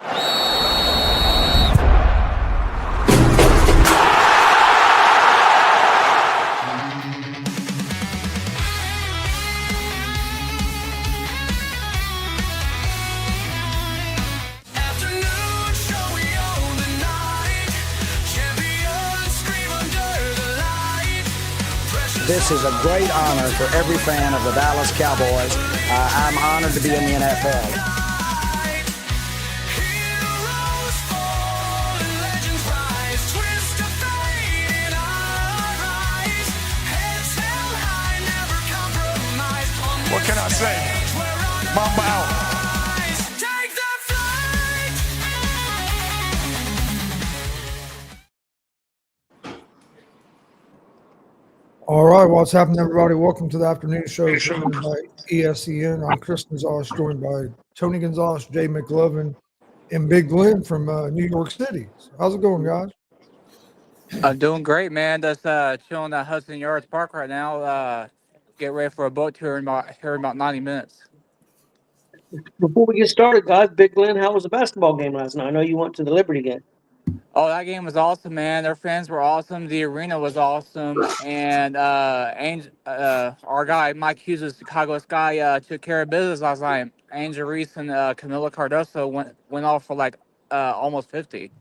Afternoon show, we own the night. Champions scream under the light. This is a great honor for every fan of the Dallas Cowboys. I'm honored to be in the NFL. Heroes fall and legends rise. Twist of fate in our eyes. Heads held high, never compromise. What can I say? Mamba out. Take that flight. All right, what's happening, everybody? Welcome to the afternoon show presented by ESEN. I'm Chris Gonzalez, joined by Tony Gonzalez, Jay McLovin, and Big Glenn from New York City. So how's it going, guys? I'm doing great, man. Just chilling at Hudson Yards Park right now. Get ready for a boat tour in about 90 minutes. Before we get started, guys, Big Glenn, how was the basketball game last night? I know you went to the Liberty game. Oh, that game was awesome, man. Their fans were awesome. The arena was awesome, and our guy Mike Hughes of Chicago Sky took care of business last night. Angel Reese and Camila Cardoso went off for like almost 50.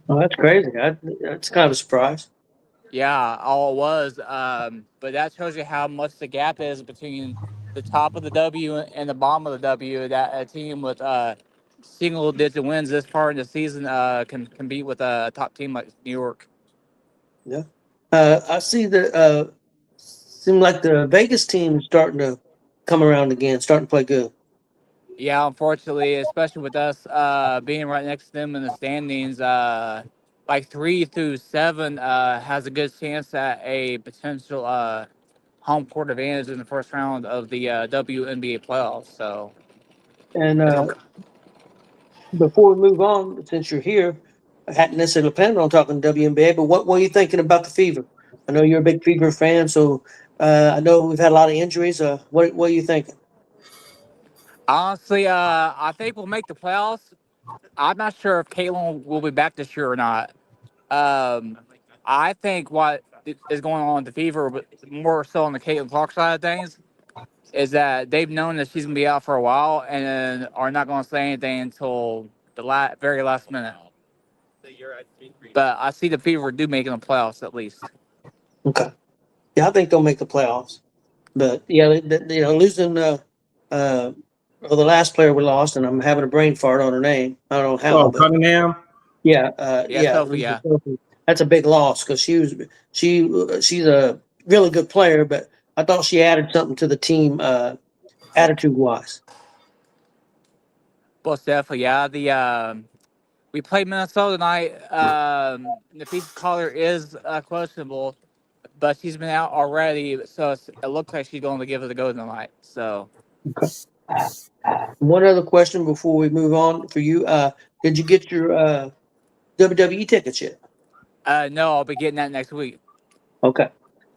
Oh, that's crazy. That's kind of a surprise. Yeah, all it was. But that shows you how much the gap is between the top of the W and the bottom of the W. That a team with single-digit wins this far in the season can compete with a top team like New York. Yeah. I see that seem like the Vegas team is starting to come around again, starting to play good. Yeah, unfortunately, especially with us being right next to them in the standings, like 3 through 7 has a good chance at a potential home court advantage in the first round of the WNBA playoffs. So And it's before we move on, since you're here, I hadn't necessarily planned on talking WNBA, but what were you thinking about the Fever? I know you're a big Fever fan, so I know we've had a lot of injuries. What are you thinking? honestly, I think we'll make the playoffs. I'm not sure if Caitlin will be back this year or not. I think what is going on with the Fever, but more so on the Caitlin Clark side of things, is that they've known that she's gonna be out for a while and are not gonna say anything until the very last minute. But I see the Fever do making the playoffs at least. Okay. Yeah, I think they'll make the playoffs. But yeah, losing well, the last player we lost, and I'm having a brain fart on her name. I don't know how. Oh, But Cunningham. yeah, Sophie, yeah. That's a big loss because she's a really good player, but I thought she added something to the team attitude wise. Most definitely, yeah. We played Minnesota tonight. Nafisa Collier is questionable, but she's been out already, so it looks like she's going to give it a go tonight. So One other question before we move on for you: did you get your WWE tickets yet? no, I'll be getting that next week. Okay,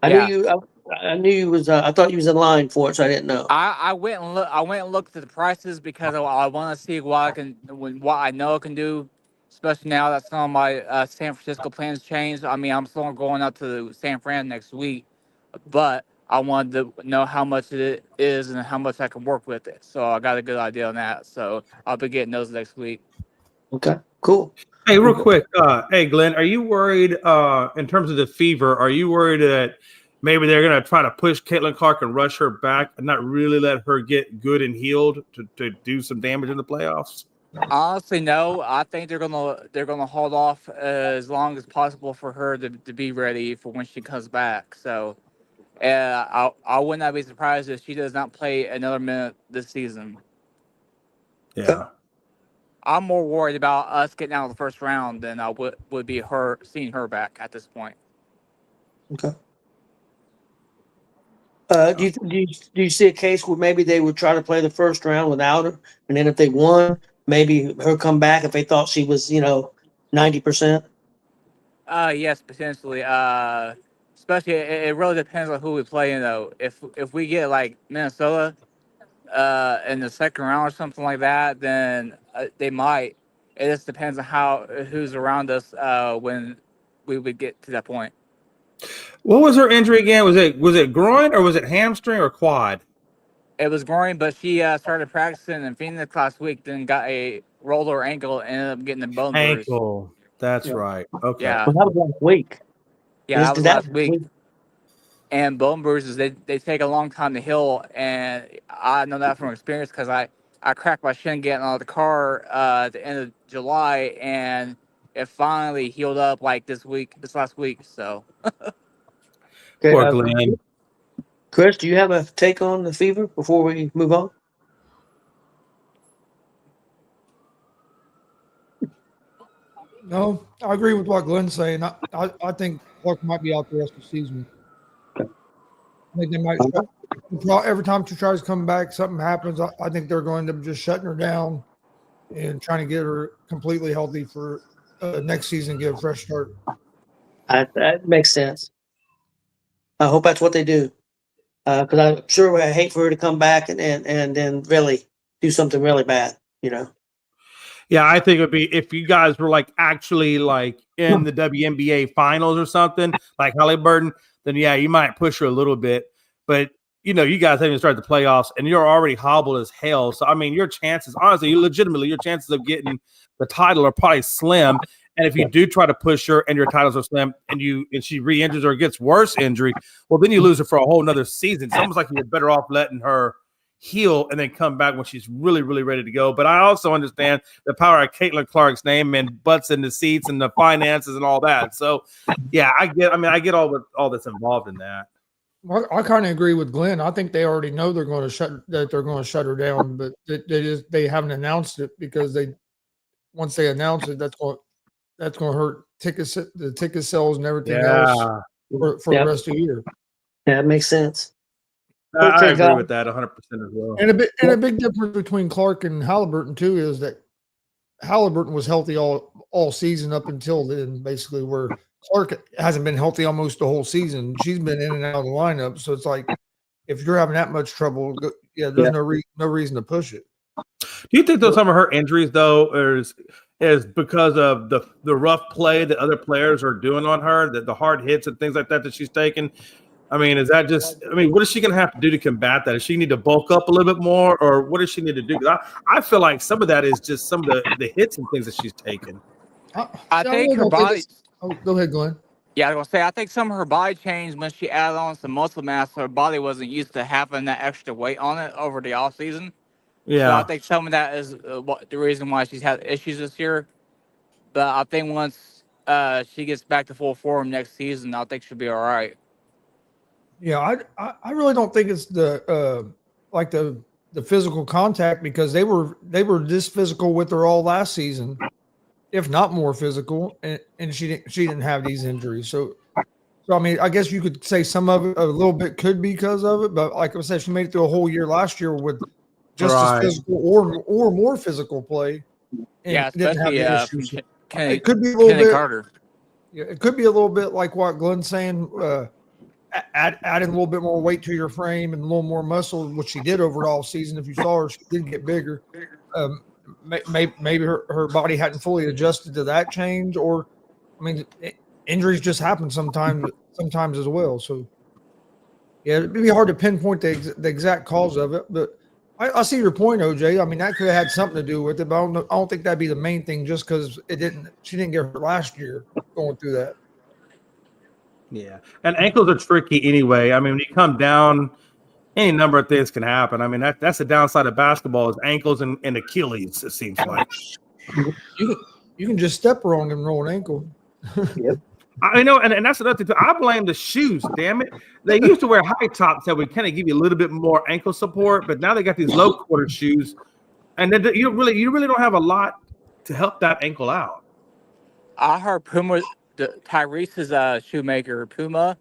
I Yeah. knew you. I knew you was. I thought you was in line for it, so I didn't know. I went and looked at the prices because I want to see what I know I can do, especially now that some of my San Francisco plans changed. I mean, I'm still going out to San Fran next week, but I wanted to know how much it is and how much I can work with it. So I got a good idea on that. So I'll be getting those next week. Okay, cool. Hey, real quick. Hey, Glenn, are you worried in terms of the Fever? Are you worried that maybe they're going to try to push Caitlin Clark and rush her back and not really let her get good and healed to do some damage in the playoffs? Honestly, no. I think they're gonna hold off as long as possible for her to be ready for when she comes back. So, I would not be surprised if she does not play another minute this season. Yeah. I'm more worried about us getting out of the first round than I would be her seeing her back at this point. Okay. Do you see a case where maybe they would try to play the first round without her, and then if they won, maybe her come back if they thought she was 90%? Yes, potentially. Especially it really depends on who we play in though. If we get like Minnesota, in the second round or something like that, then they might. It just depends on who's around us when we would get to that point. What was her injury again? Was it groin or was it hamstring or quad? It was groin, but she started practicing in Phoenix last week, then got a roller ankle and ended up getting a bone bruise. Ankle. That's right. Okay. Yeah. Well, that was last week. Yeah, that was Did last week. And bone bruises, they take a long time to heal. And I know that from experience because I cracked my shin getting out of the car at the end of July, and it finally healed up like this last week. So, Okay, Poor Glenn. Chris, do you have a take on the fever before we move on? No, I agree with what Glenn's saying. I think Clark might be out the rest of the season. I think they might. Every time she tries to come back, something happens. I think they're going to just shutting her down and trying to get her completely healthy for next season, get a fresh start. That makes sense. I hope that's what they do. Because I'm sure I hate for her to come back and then really do something really bad, you know. Yeah, I think it would be if you guys were like actually like in the WNBA finals or something, like Halliburton, then yeah, you might push her a little bit. But you know, you guys haven't even started the playoffs and you're already hobbled as hell. So I mean, your chances, honestly, your chances of getting the title are probably slim. And if you do try to push her and your titles are slim and she re-injures or gets worse injury, well, then you lose her for a whole nother season. It's almost like you're better off letting her heal and then come back when she's really, really ready to go. But I also understand the power of Caitlin Clark's name and butts in the seats and the finances and all that. So yeah, I get all that's involved in that. I kind of agree with Glenn. I think they already know they're going to shut her down, but they haven't announced it because once they announce it, that's going to hurt the ticket sales and everything else for the rest of the year. Yeah, it makes sense. I agree with that 100% as well. And a big difference between Clark and Halliburton too is that Halliburton was healthy all season up until then, basically, where Clark hasn't been healthy almost the whole season. She's been in and out of the lineup, so it's like if you're having that much trouble, there's no reason to push it. Do you think some of her injuries though is because of the rough play that other players are doing on her, that the hard hits and things like that she's taking? I mean, is that just? I mean, what is she going to have to do to combat that? Does she need to bulk up a little bit more, or what does she need to do? I feel like some of that is just some of the hits and things that she's taken. I think her body. Go ahead, Glenn. Yeah, I was gonna say I think some of her body changed when she added on some muscle mass. Her body wasn't used to having that extra weight on it over the off season. Yeah, So I think some of that is the reason why she's had issues this year. But I think once she gets back to full form next season, I think she'll be all right. Yeah, I really don't think it's the physical contact because they were this physical with her all last season, if not more physical, and she didn't have these injuries. So I mean, I guess you could say some of it a little bit could be because of it, but like I said, she made it through a whole year last year with just as physical or more physical play. Yeah, especially it could be a little bit. Carter. Yeah, it could be a little bit like what Glenn's saying. Adding a little bit more weight to your frame and a little more muscle, which she did over all season. If you saw her, she did get bigger. Maybe her body hadn't fully adjusted to that change, or I mean, injuries just happen sometimes as well. So yeah, it'd be hard to pinpoint the exact cause of it, but I see your point, OJ. I mean, that could have had something to do with it, but I don't think that'd be the main thing just because she didn't get hurt last year going through that. Yeah, and ankles are tricky anyway. I mean, when you come down, any number of things can happen. I mean, that's the downside of basketball is ankles and Achilles, it seems like. You can just step wrong and roll an ankle. Yep. I know, and that's another thing too. I blame the shoes, damn it. They used to wear high tops that would kind of give you a little bit more ankle support, but now they got these low quarter shoes, and then you really don't have a lot to help that ankle out. I heard Tyrese's shoemaker, Puma.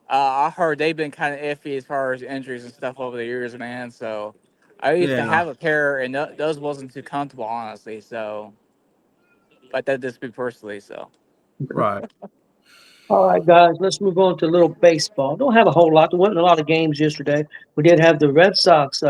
I heard they've been kind of iffy as far as injuries and stuff over the years, man. So I used to have a pair, and those wasn't too comfortable, honestly. So, but that just me personally. So, Right. All right, guys, let's move on to a little baseball. Don't have a whole lot. There wasn't a lot of games yesterday. We did have the Red Sox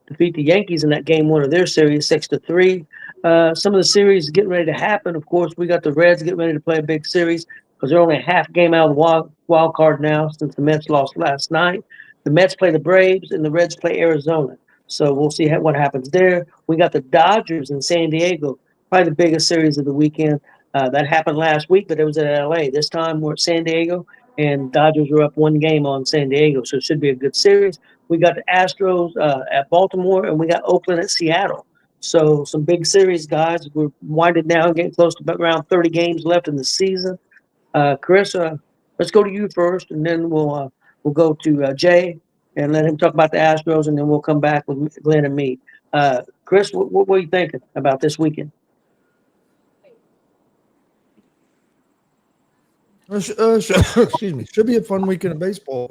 defeat the Yankees in that game one of their series 6-3. Some of the series getting ready to happen. Of course, we got the Reds getting ready to play a big series because they're only a half game out of the wild card now since the Mets lost last night. The Mets play the Braves and the Reds play Arizona. So we'll see what happens there. We got the Dodgers in San Diego, probably the biggest series of the weekend. That happened last week, but it was at LA. This time we're at San Diego, and Dodgers are up 1 game on San Diego, so it should be a good series. We got the Astros at Baltimore, and we got Oakland at Seattle. So some big series, guys. We're winding down, getting close to about around 30 games left in the season. Chris, let's go to you first, and then we'll go to Jay and let him talk about the Astros, and then we'll come back with Glenn and me. Chris, what are you thinking about this weekend? Excuse me. Should be a fun weekend of baseball.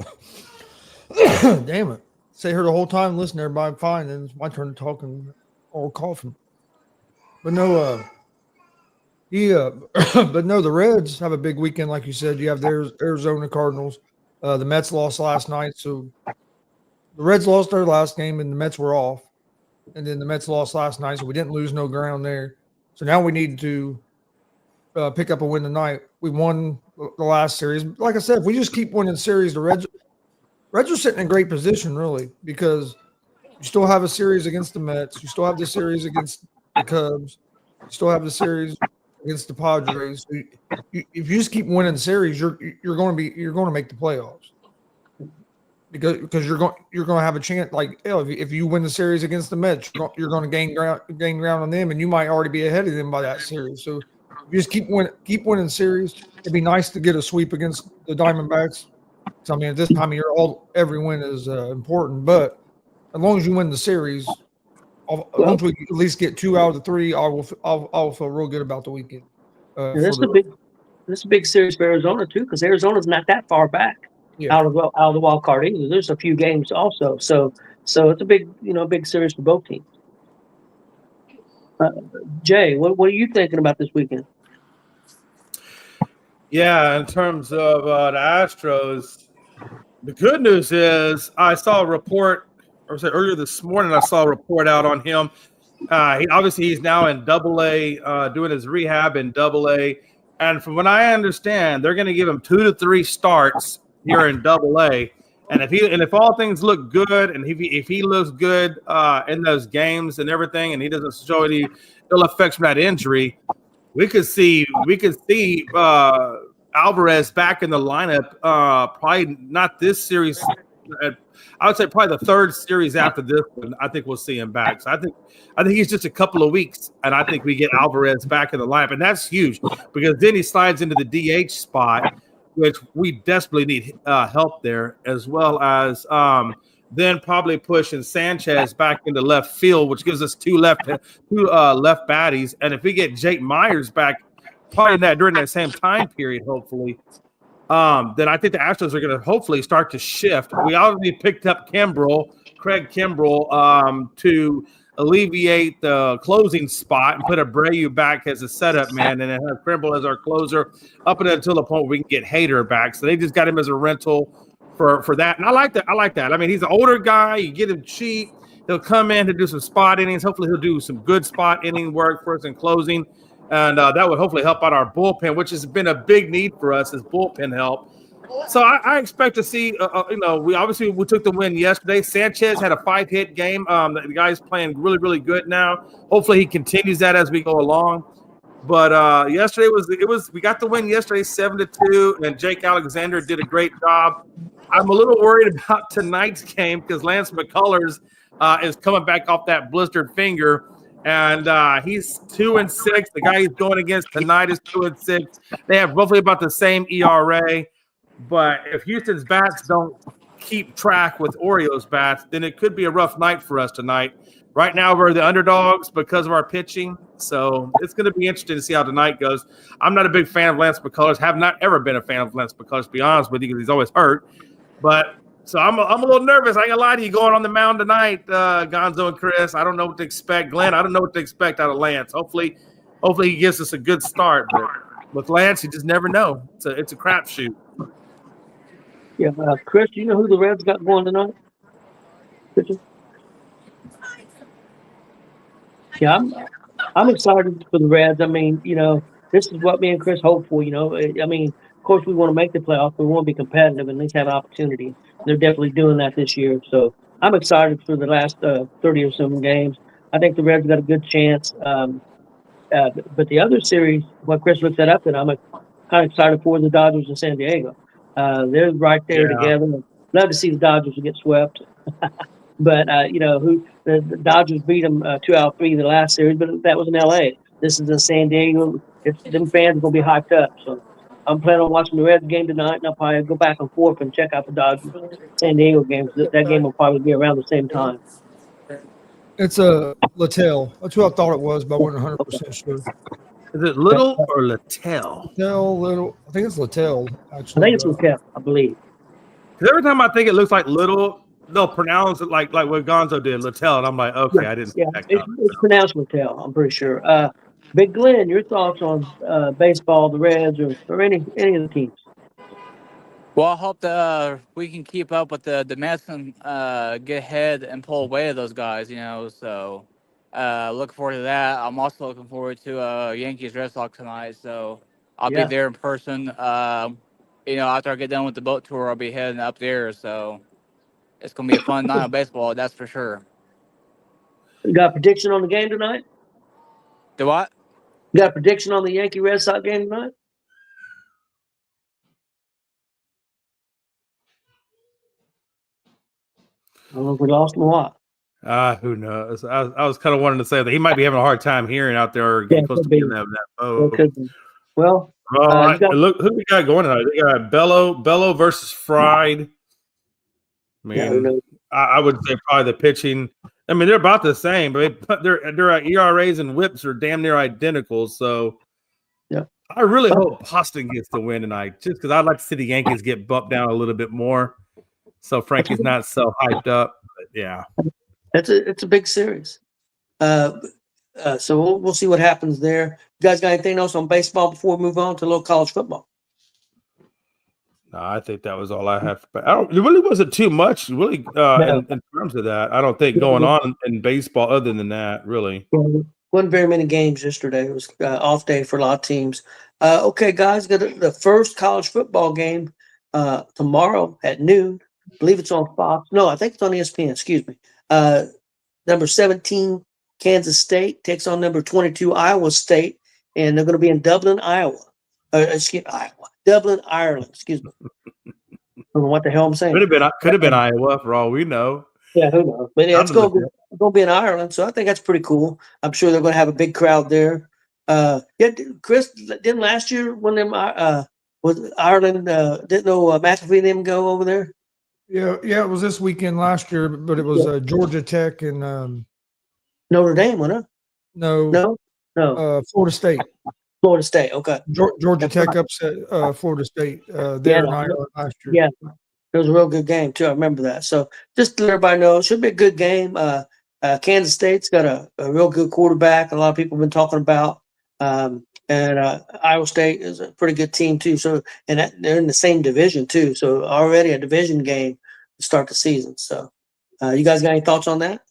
Damn it. Stay here the whole time, listen to everybody fine, and it's my turn to talk and or coughing. But no, but no, the Reds have a big weekend, like you said. You have the Arizona Cardinals. The Mets lost last night, so the Reds lost their last game, and the Mets were off. And then the Mets lost last night, so we didn't lose no ground there. So now we need to pick up a win tonight. We won the last series. Like I said, if we just keep winning series, the Reds are sitting in great position, really, because you still have a series against the Mets. You still have the series against the Cubs. You still have the series against the Padres. So if you just keep winning series, you're going to make the playoffs because you're going to have a chance. Like if you win the series against the Mets, you're going to gain ground on them, and you might already be ahead of them by that series. So if you just keep winning series, it'd be nice to get a sweep against the Diamondbacks. So, I mean, at this time of year, every win is important. But as long as you win the series, once we at least get 2 out of the 3, I will feel real good about the weekend. This is a big series for Arizona too, because Arizona's not that far back out of the wild card either. There's a few games also, so it's a big series for both teams. Jay, what are you thinking about this weekend? Yeah, in terms of the Astros, the good news is I saw a report, or say earlier this morning, I saw a report out on him. He's now in AA, doing his rehab in AA, and from what I understand, they're going to give him 2 to 3 starts here in AA. And if all things look good, and if he looks good in those games and everything, and he doesn't show any ill effects from that injury, we could see Alvarez back in the lineup. Probably not this series. I would say probably the 3rd series after this one. I think we'll see him back. So I think he's just a couple of weeks, and I think we get Alvarez back in the lineup, and that's huge because then he slides into the DH spot, which we desperately need help there, as well as then probably pushing Sanchez back into left field, which gives us two left baddies. And if we get Jake Myers back, probably during that same time period, hopefully, then I think the Astros are going to hopefully start to shift. We already picked up Craig Kimbrell, to alleviate the closing spot and put Abreu back as a setup man, and then have Kimbrell as our closer up until the point where we can get Hader back. So they just got him as a rental for that. And I like that. I mean, he's an older guy. You get him cheap. He'll come in to do some spot innings. Hopefully he'll do some good spot inning work for us in closing. And that would hopefully help out our bullpen, which has been a big need for us, is bullpen help. So I expect to see, we took the win yesterday. Sanchez had a 5-hit game. The guy's playing really, really good now. Hopefully he continues that as we go along. But yesterday we got the win yesterday, 7-2, and Jake Alexander did a great job. I'm a little worried about tonight's game because Lance McCullers is coming back off that blistered finger. And he's 2-6. The guy he's going against tonight is 2-6. They have roughly about the same ERA. But if Houston's bats don't keep track with Orioles bats, then it could be a rough night for us tonight. Right now, we're the underdogs because of our pitching. So it's going to be interesting to see how tonight goes. I'm not a big fan of Lance McCullers. Have not ever been a fan of Lance McCullers, to be honest with you, because he's always hurt. But so I'm a little nervous. I ain't gonna lie to you going on the mound tonight, Gonzo and Chris. I don't know what to expect. Glenn, I don't know what to expect out of Lance. Hopefully he gives us a good start. But with Lance, you just never know. It's a crapshoot. Yeah, Chris, do you know who the Reds got going tonight? Yeah, I'm excited for the Reds. I mean, this is what me and Chris hope for. I mean, of course, we want to make the playoffs. We want to be competitive and at least have an opportunity. They're definitely doing that this year. So I'm excited for the last 30 or so games. I think the Reds got a good chance. But the other series, what Chris looked that up, and I'm kind of excited for the Dodgers and San Diego. They're right there Yeah. together. Love to see the Dodgers get swept. But the Dodgers beat them 2 out of 3 in the last series, but that was in L.A. This is in San Diego. Them fans are gonna be hyped up. So I'm planning on watching the Reds game tonight, and I'll probably go back and forth and check out the Dodgers San Diego games. That game will probably be around the same time. It's a Littell. That's who I thought it was, but I wasn't 100% sure. Is it Little or Littell? Littell, Little. I think it's Littell, I actually. think it's Littell, I believe. Because every time I think it looks like Little, they'll pronounce it like what Gonzo did, Littell, and I'm like, okay, I didn't. Yeah, it's pronounced Littell, I'm pretty sure. Big Glenn, your thoughts on baseball, the Reds, or any of the teams? Well, I hope that we can keep up with the Mets and get ahead and pull away of those guys. So looking forward to that. I'm also looking forward to Yankees Red Sox tonight. So I'll be Yeah. there in person. After I get done with the boat tour, I'll be heading up there. So it's gonna be a fun night of baseball, that's for sure. You got a prediction on the game tonight? Do what? You got a prediction on the Yankee Red Sox game tonight? I don't know if we lost him or what. Who knows? I was kind of wanting to say that he might be having a hard time hearing out there or getting Yeah, close to could be. being that It boat. could be. Well, you got- Look who we got going tonight. They got Bello versus Fried. I Yeah, who mean, knows? I would say probably the pitching. I mean, they're about the same, but their ERAs and WHIPs are damn near identical. So, Yeah. I really hope Boston gets the win tonight, just because I'd like to see the Yankees get bumped down a little bit more, so Frankie's not so hyped up. But yeah, It's a big series. So we'll see what happens there. You guys got anything else on baseball before we move on to a little college football? no, I think that was all I have. But it really wasn't too much, really, in terms of that. I don't think going on in baseball other than that, really. Wasn't very many games yesterday. It was off day for a lot of teams. Okay, guys, got the first college football game tomorrow at noon. I believe it's on Fox. No, I think it's on ESPN. Excuse me. Number 17, Kansas State takes on number 22, Iowa State, and they're going to be in Dublin, Iowa. Dublin, Ireland. Excuse me. I don't know what the hell I'm saying. Could have been Iowa for all we know. Yeah, who knows? But yeah, it's going to be in Ireland, so I think that's pretty cool. I'm sure they're going to have a big crowd there. Chris, didn't last year when them was Ireland didn't know McAfee and them go over there? Yeah, it was this weekend last year, but it was Georgia Tech and Notre Dame, wasn't it? no, Florida State. Florida State. Okay. Georgia Tech upset Florida State there in Ireland last year. Yeah, it was a real good game too. I remember that. So just to let everybody know, it should be a good game. Kansas State's got a real good quarterback. A lot of people have been talking about, and Iowa State is a pretty good team too. So they're in the same division too. So already a division game to start the season. So you guys got any thoughts on that?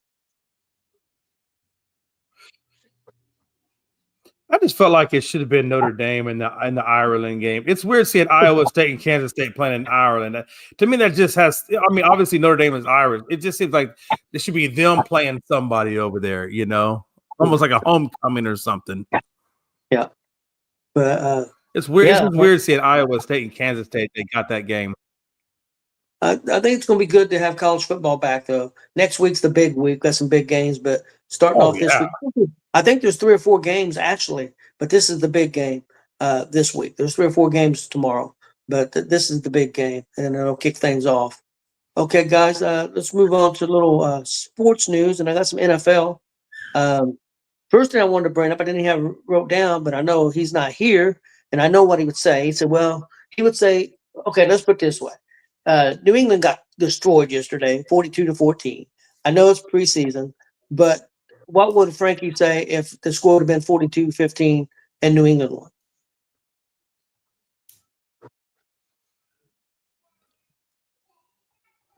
I just felt like it should have been Notre Dame in the Ireland game. It's weird seeing Iowa State and Kansas State playing in Ireland. To me, that just has. I mean, obviously Notre Dame is Irish. It just seems like it should be them playing somebody over there. Almost like a homecoming or something. Yeah, but it's weird. It's just weird seeing Iowa State and Kansas State. They got that game. I think it's going to be good to have college football back, though. Next week's the big week. Got some big games, but starting off this week, I think there's 3 or 4 games actually, but this is the big game this week. There's 3 or 4 games tomorrow, but this is the big game, and it'll kick things off. Okay, guys, let's move on to a little sports news, and I got some NFL. First thing I wanted to bring up, I didn't have it wrote down, but I know he's not here, and I know what he would say. He would say, okay, let's put it this way. New England got destroyed yesterday, 42-14. I know it's preseason, but what would Frankie say if the score would have been 42-15 and New England won?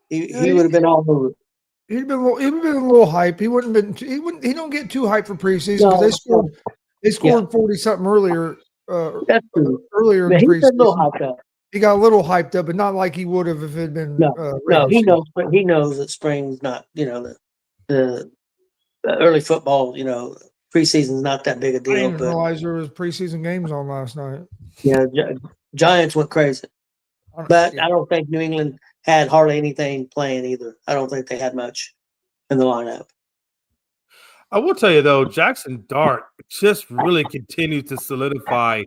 He would have been all over it. he'd been a little hype. He wouldn't been. He don't get too hyped for preseason because No, they scored 40 something earlier. that's true. Earlier in Yeah, the he's a little preseason. hyped up. He got a little hyped up, but not like he would have if it had been. No, regular he season. knows. But he knows that spring's not. The early football. Preseason's not that big a I deal. didn't But realize there was preseason games on last night. yeah, Giants went crazy. But Yeah. I don't think New England had hardly anything playing either. I don't think they had much in the lineup. I will tell you though, Jackson Dart just really continues to solidify.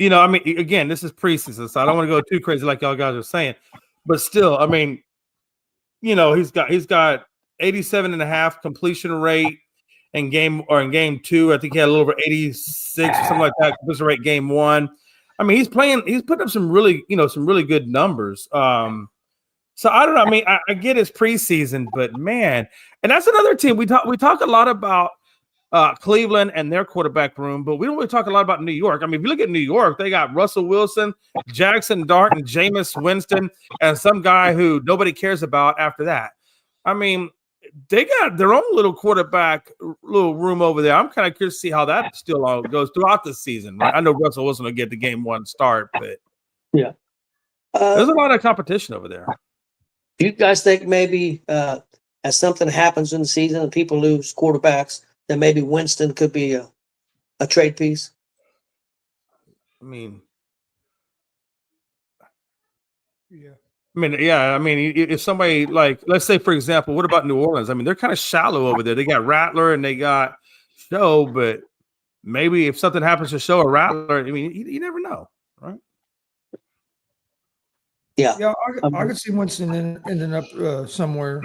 I mean, again, this is preseason, so I don't want to go too crazy like y'all guys are saying, but still, I mean, he's got 87.5 completion rate in game 2. I think he had a little over 86 or something like that completion rate game 1. I mean, he's putting up some really good numbers. So I don't know. I mean, I get his preseason, but man, and that's another team we talk a lot about Cleveland and their quarterback room, but we don't really talk a lot about New York. I mean, if you look at New York, they got Russell Wilson, Jackson Dart, and Jameis Winston, and some guy who nobody cares about after that. I mean, they got their own little quarterback little room over there. I'm kind of curious to see how that still all goes throughout the season. Right? I know Russell Wilson will get the game 1 start, but Yeah. there's a lot of competition over there. Do you guys think maybe as something happens in the season and people lose quarterbacks, then maybe Winston could be a trade piece? I mean, Yeah. I mean, if somebody like, let's say, for example, what about New Orleans? I mean, they're kind of shallow over there. They got Rattler and they got Show, but maybe if something happens to Show or Rattler, I mean, you never know, right? Yeah. Yeah, I could see Winston ending up somewhere.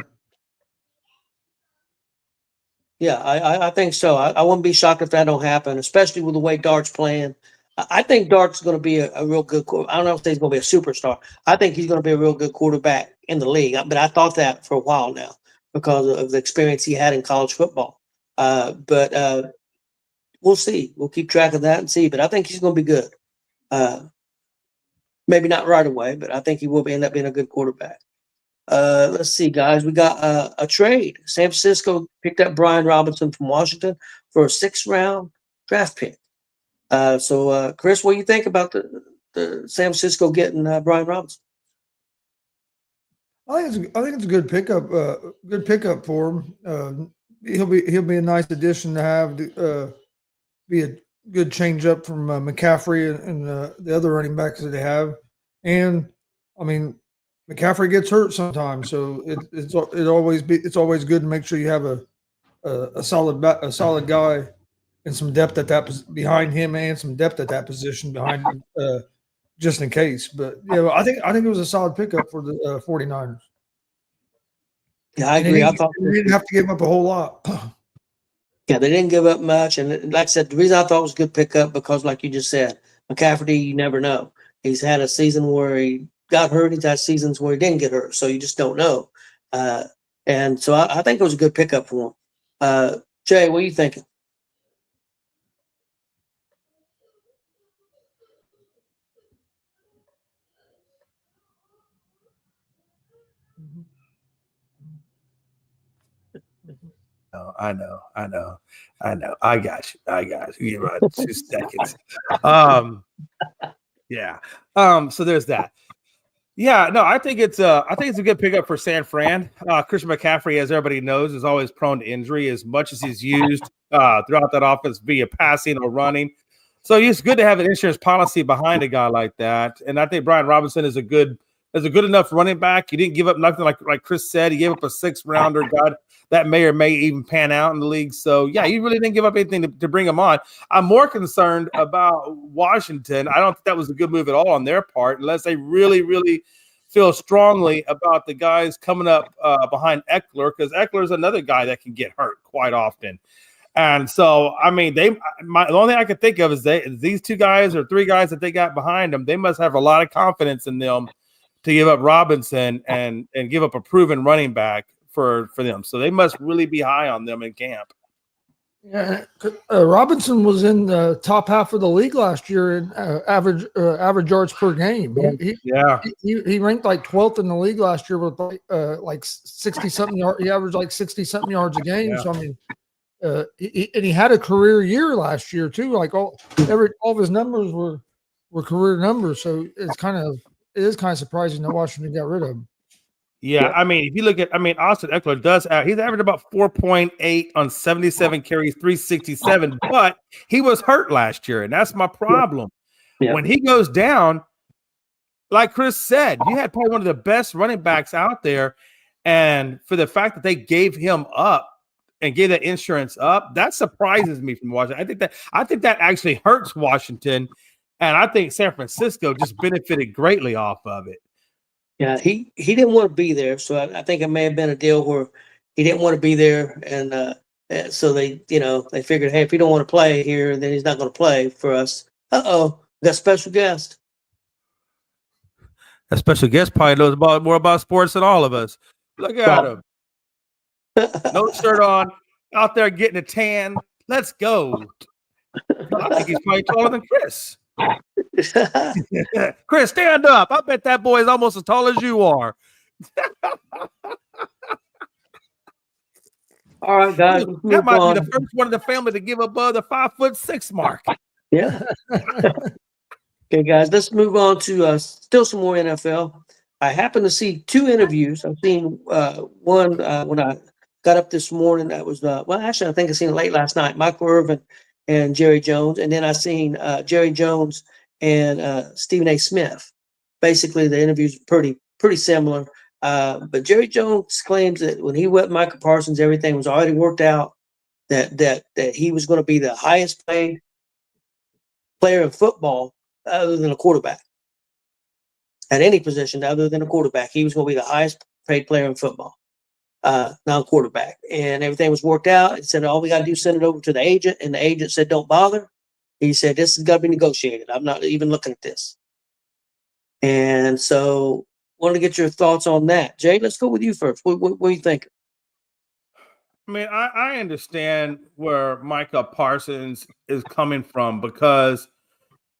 Yeah, I think so. I wouldn't be shocked if that don't happen, especially with the way Dart's playing. I think Dart's going to be a real good. I don't know if he's going to be a superstar. I think he's going to be a real good quarterback in the league. But I thought that for a while now because of the experience he had in college football. But we'll see. We'll keep track of that and see. But I think he's going to be good. Maybe not right away, but I think he will end up being a good quarterback. Let's see, guys. We got a trade. San Francisco picked up Brian Robinson from Washington for a 6th-round draft pick. So, Chris, what do you think about the San Francisco getting Brian Robinson? I think it's a good pickup. Good pickup for him. He'll be a nice addition to have. Be a good change up from McCaffrey and the other running backs that they have. And I mean, McCaffrey gets hurt sometimes, so it's always good to make sure you have a solid guy and some depth at that behind him and some depth at that position behind him, just in case. But yeah, I think it was a solid pickup for the 49ers. Yeah, I agree. I thought they didn't have to give up a whole lot. Yeah, they didn't give up much. And like I said, the reason I thought it was a good pickup because, like you just said, McCaffrey, you never know. He's had a season where he got hurt. He's had seasons where he didn't get hurt. So you just don't know. And so I think it was a good pickup for him. Jay, what are you thinking? Oh, I know. I got you. Give me about 2 seconds. Yeah. So there's that. Yeah, no, I think it's a good pickup for San Fran. Christian McCaffrey, as everybody knows, is always prone to injury as much as he's used throughout that offense via passing or running. So it's good to have an insurance policy behind a guy like that. And I think Brian Robinson is a good enough running back. He didn't give up nothing like Chris said. He gave up a 6th-rounder. God, that may or may even pan out in the league. So, yeah, he really didn't give up anything to bring him on. I'm more concerned about Washington. I don't think that was a good move at all on their part unless they really, really feel strongly about the guys coming up behind Eckler, because Eckler is another guy that can get hurt quite often. And so, I mean, the only thing I could think of is these 2 guys or 3 guys that they got behind them, they must have a lot of confidence in them to give up Robinson and give up a proven running back for them. So they must really be high on them in camp. Yeah, Robinson was in the top half of the league last year in average yards per game. Yeah. He ranked like 12th in the league last year with like 60 something yards. He averaged like 60 something yards a game. Yeah. So I mean, and he had a career year last year too. Like all of his numbers were career numbers. So it is kind of surprising that Washington got rid of him. Yeah, I mean, if you look at, Austin Eckler he's averaged about 4.8 on 77 carries, 367, but he was hurt last year, and that's my problem. Yeah. When he goes down, like Chris said, you had probably one of the best running backs out there, and for the fact that they gave him up and gave that insurance up, that surprises me from Washington. I think that actually hurts Washington, and I think San Francisco just benefited greatly off of it. Yeah, he didn't want to be there, so I think it may have been a deal where he didn't want to be there, and so they figured, hey, if he don't want to play here, then he's not going to play for us. We got a special guest. A special guest probably knows more about sports than all of us. Look at him, no shirt on, out there getting a tan. Let's go. I think he's probably taller than Chris. Chris, stand up. I bet that boy is almost as tall as you are. All right, guys. That might be the first one in the family to give above the 5'6" mark. Yeah. Okay, guys, let's move on to still some more NFL. I happened to see two interviews. I've seen one when I got up this morning. That was actually, I think I seen it late last night. Michael Irvin and Jerry Jones, and then I seen Jerry Jones and Stephen A. Smith. Basically, the interviews are pretty similar. But Jerry Jones claims that when he went Michael Parsons, everything was already worked out. That he was going to be the highest paid player in football, other than a quarterback. At any position other than a quarterback, he was going to be the highest paid player in football, non-quarterback. And everything was worked out. He said, all we got to do is send it over to the agent. And the agent said, don't bother. He said, this has got to be negotiated. I'm not even looking at this. And so wanted to get your thoughts on that. Jay, let's go with you first. What do you think? I mean, I understand where Micah Parsons is coming from because,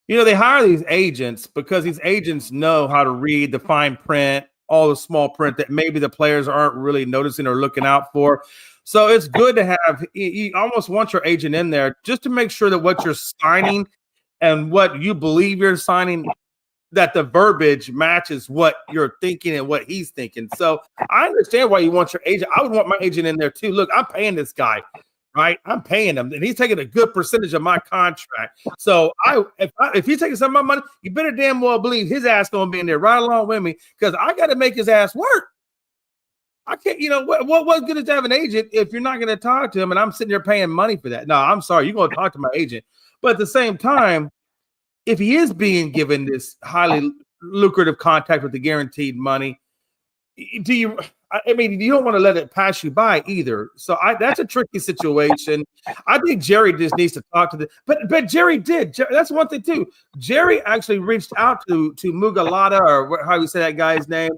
they hire these agents because these agents know how to read the fine print, all the small print that maybe the players aren't really noticing or looking out for. So it's good to have, you almost want your agent in there just to make sure that what you're signing and what you believe you're signing, that the verbiage matches what you're thinking and what he's thinking. So I understand why you want your agent. I would want my agent in there too. Look, I'm paying this guy, right? I'm paying him, and he's taking a good percentage of my contract. So if he's taking some of my money, you better damn well believe his ass gonna be in there right along with me because I got to make his ass work. I can't, what's good to have an agent if you're not going to talk to him and I'm sitting there paying money for that? No, I'm sorry. You're going to talk to my agent. But at the same time, if he is being given this highly lucrative contract with the guaranteed money, you don't want to let it pass you by either. So that's a tricky situation. I think Jerry just needs to talk to but Jerry did. That's one thing too. Jerry actually reached out to Mugalata, or how you say that guy's name.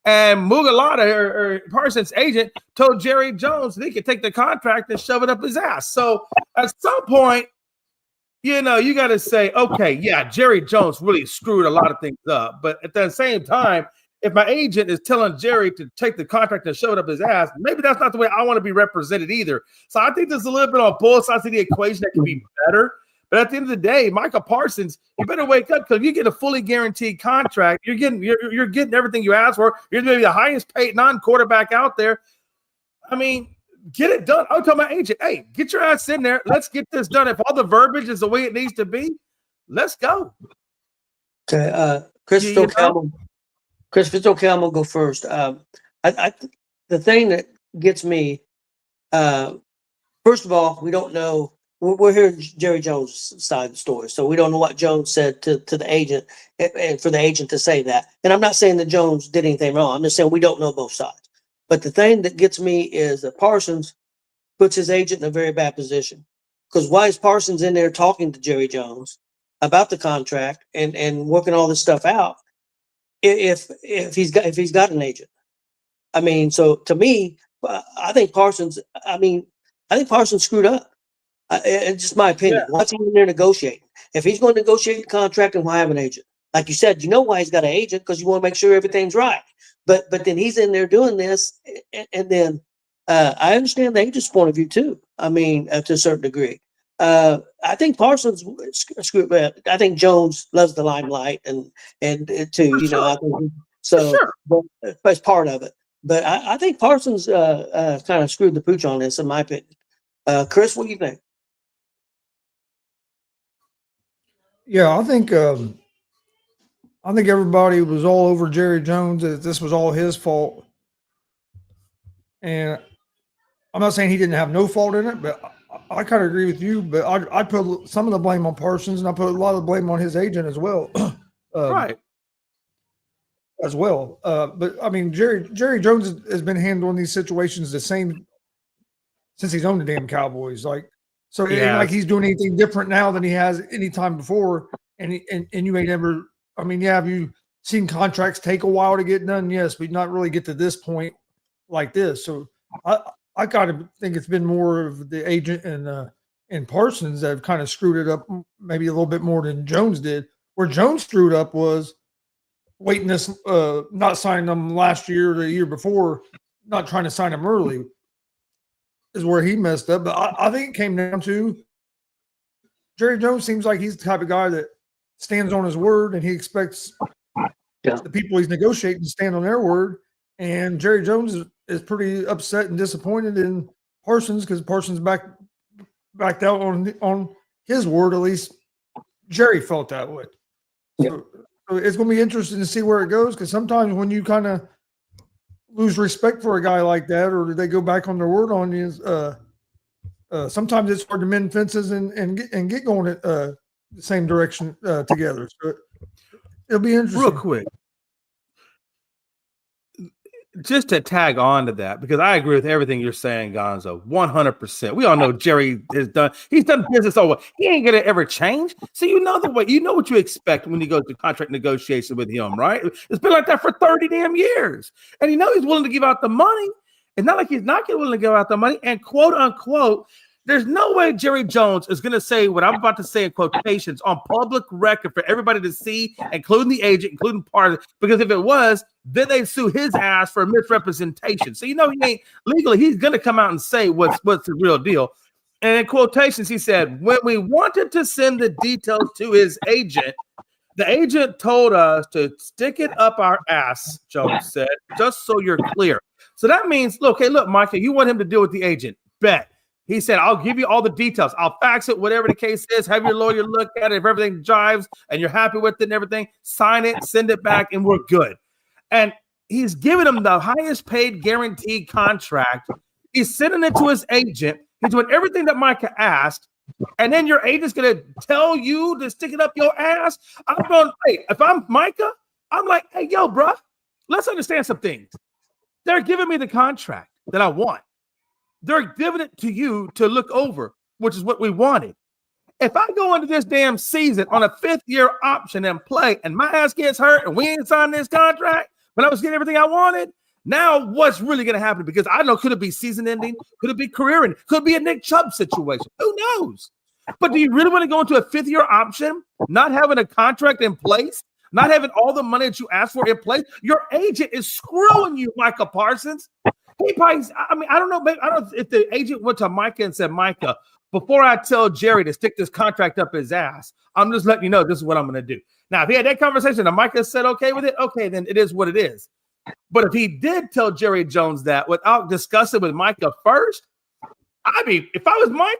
And Mugalata, or Parsons' agent, told Jerry Jones that he could take the contract and shove it up his ass. So at some point, you got to say, okay, yeah, Jerry Jones really screwed a lot of things up. But at the same time, if my agent is telling Jerry to take the contract and shove it up his ass, maybe that's not the way I want to be represented either. So I think there's a little bit on both sides of the equation that can be better. But at the end of the day, Micah Parsons, you better wake up because you get a fully guaranteed contract. You're getting everything you asked for. You're going to be the highest paid non-quarterback out there. I mean, get it done. I'll tell my agent, hey, get your ass in there. Let's get this done. If all the verbiage is the way it needs to be, let's go. Okay, Chris, it's okay. I'm gonna go first. The thing that gets me, first of all, we don't know. We're hearing Jerry Jones' side of the story, so we don't know what Jones said to the agent, and for the agent to say that. And I'm not saying that Jones did anything wrong. I'm just saying we don't know both sides. But the thing that gets me is that Parsons puts his agent in a very bad position. Because why is Parsons in there talking to Jerry Jones about the contract and working all this stuff out if he's got an agent? I mean, so to me, I think Parsons screwed up. It's just my opinion. What's he in there negotiating? If he's going to negotiate the contract, then why have an agent? Like you said, you know why he's got an agent, because you want to make sure everything's right. But then he's in there doing this, and then I understand the agent's point of view too. I mean, to a certain degree. I think Parsons, I think Jones loves the limelight, and too, you know, I think so. But that's part of it. But I think Parsons kind of screwed the pooch on this, in my opinion. Chris, what do you think? Yeah, I think everybody was all over Jerry Jones that this was all his fault, and I'm not saying he didn't have no fault in it, but I kind of agree with you. But I put some of the blame on Parsons, and I put a lot of the blame on his agent as well. Right. As well. But I mean, Jerry Jones has been handling these situations the same since he's owned the damn Cowboys. Like, so it ain't like he's doing anything different now than he has any time before. And you may never. I mean, yeah, have you seen contracts take a while to get done? Yes, but not really get to this point like this. So I kind of think it's been more of the agent and Parsons that have kind of screwed it up, maybe a little bit more than Jones did. Where Jones screwed up was waiting this, not signing them last year or the year before, not trying to sign them early, is where he messed up. But I think it came down to Jerry Jones seems like he's the type of guy that stands on his word, and he expects the people he's negotiating to stand on their word. And Jerry Jones is pretty upset and disappointed in Parsons because Parsons backed out on his word. At least Jerry felt that way. So it's going to be interesting to see where it goes, because sometimes when you kind of lose respect for a guy like that, or they go back on their word on you, sometimes it's hard to mend fences and get going at the same direction together. So it'll be interesting. Real quick, just to tag on to that, because I agree with everything you're saying, Gonzo, 100%. We all know Jerry he's done business over. He ain't gonna ever change. So you know the way, you know what you expect when you go to contract negotiation with him, right? It's been like that for 30 damn years, and you know he's willing to give out the money. It's not like he's not willing to give out the money. And quote unquote, there's no way Jerry Jones is going to say what I'm about to say in quotations on public record for everybody to see, including the agent, including part, because if it was, then they sue his ass for misrepresentation. So you know he ain't legally. He's going to come out and say what's the real deal. And in quotations, he said, when we wanted to send the details to his agent, the agent told us to stick it up our ass, Jones said, just so you're clear. So that means, look, hey, look, Micah, you want him to deal with the agent. Bet. He said, I'll give you all the details. I'll fax it, whatever the case is. Have your lawyer look at it. If everything jives and you're happy with it and everything, sign it, send it back, and we're good. And he's giving him the highest paid guaranteed contract. He's sending it to his agent. He's doing everything that Micah asked. And then your agent's going to tell you to stick it up your ass. I'm going, hey, if I'm Micah, I'm like, hey, yo, bro, let's understand some things. They're giving me the contract that I want. They're giving it to you to look over, which is what we wanted. If I go into this damn season on a 5th-year option and play, and my ass gets hurt and we ain't signed this contract, but I was getting everything I wanted, now what's really going to happen? Because I don't know, could it be season ending? Could it be career ending? Could it be a Nick Chubb situation? Who knows? But do you really want to go into a 5th-year option, not having a contract in place, not having all the money that you asked for in place? Your agent is screwing you, Micah Parsons. He probably, I mean, I don't know, maybe, I don't know if the agent went to Micah and said, Micah, before I tell Jerry to stick this contract up his ass, I'm just letting you know this is what I'm going to do. Now, if he had that conversation and Micah said okay with it, okay, then it is what it is. But if he did tell Jerry Jones that without discussing with Micah first, I mean, if I was Micah,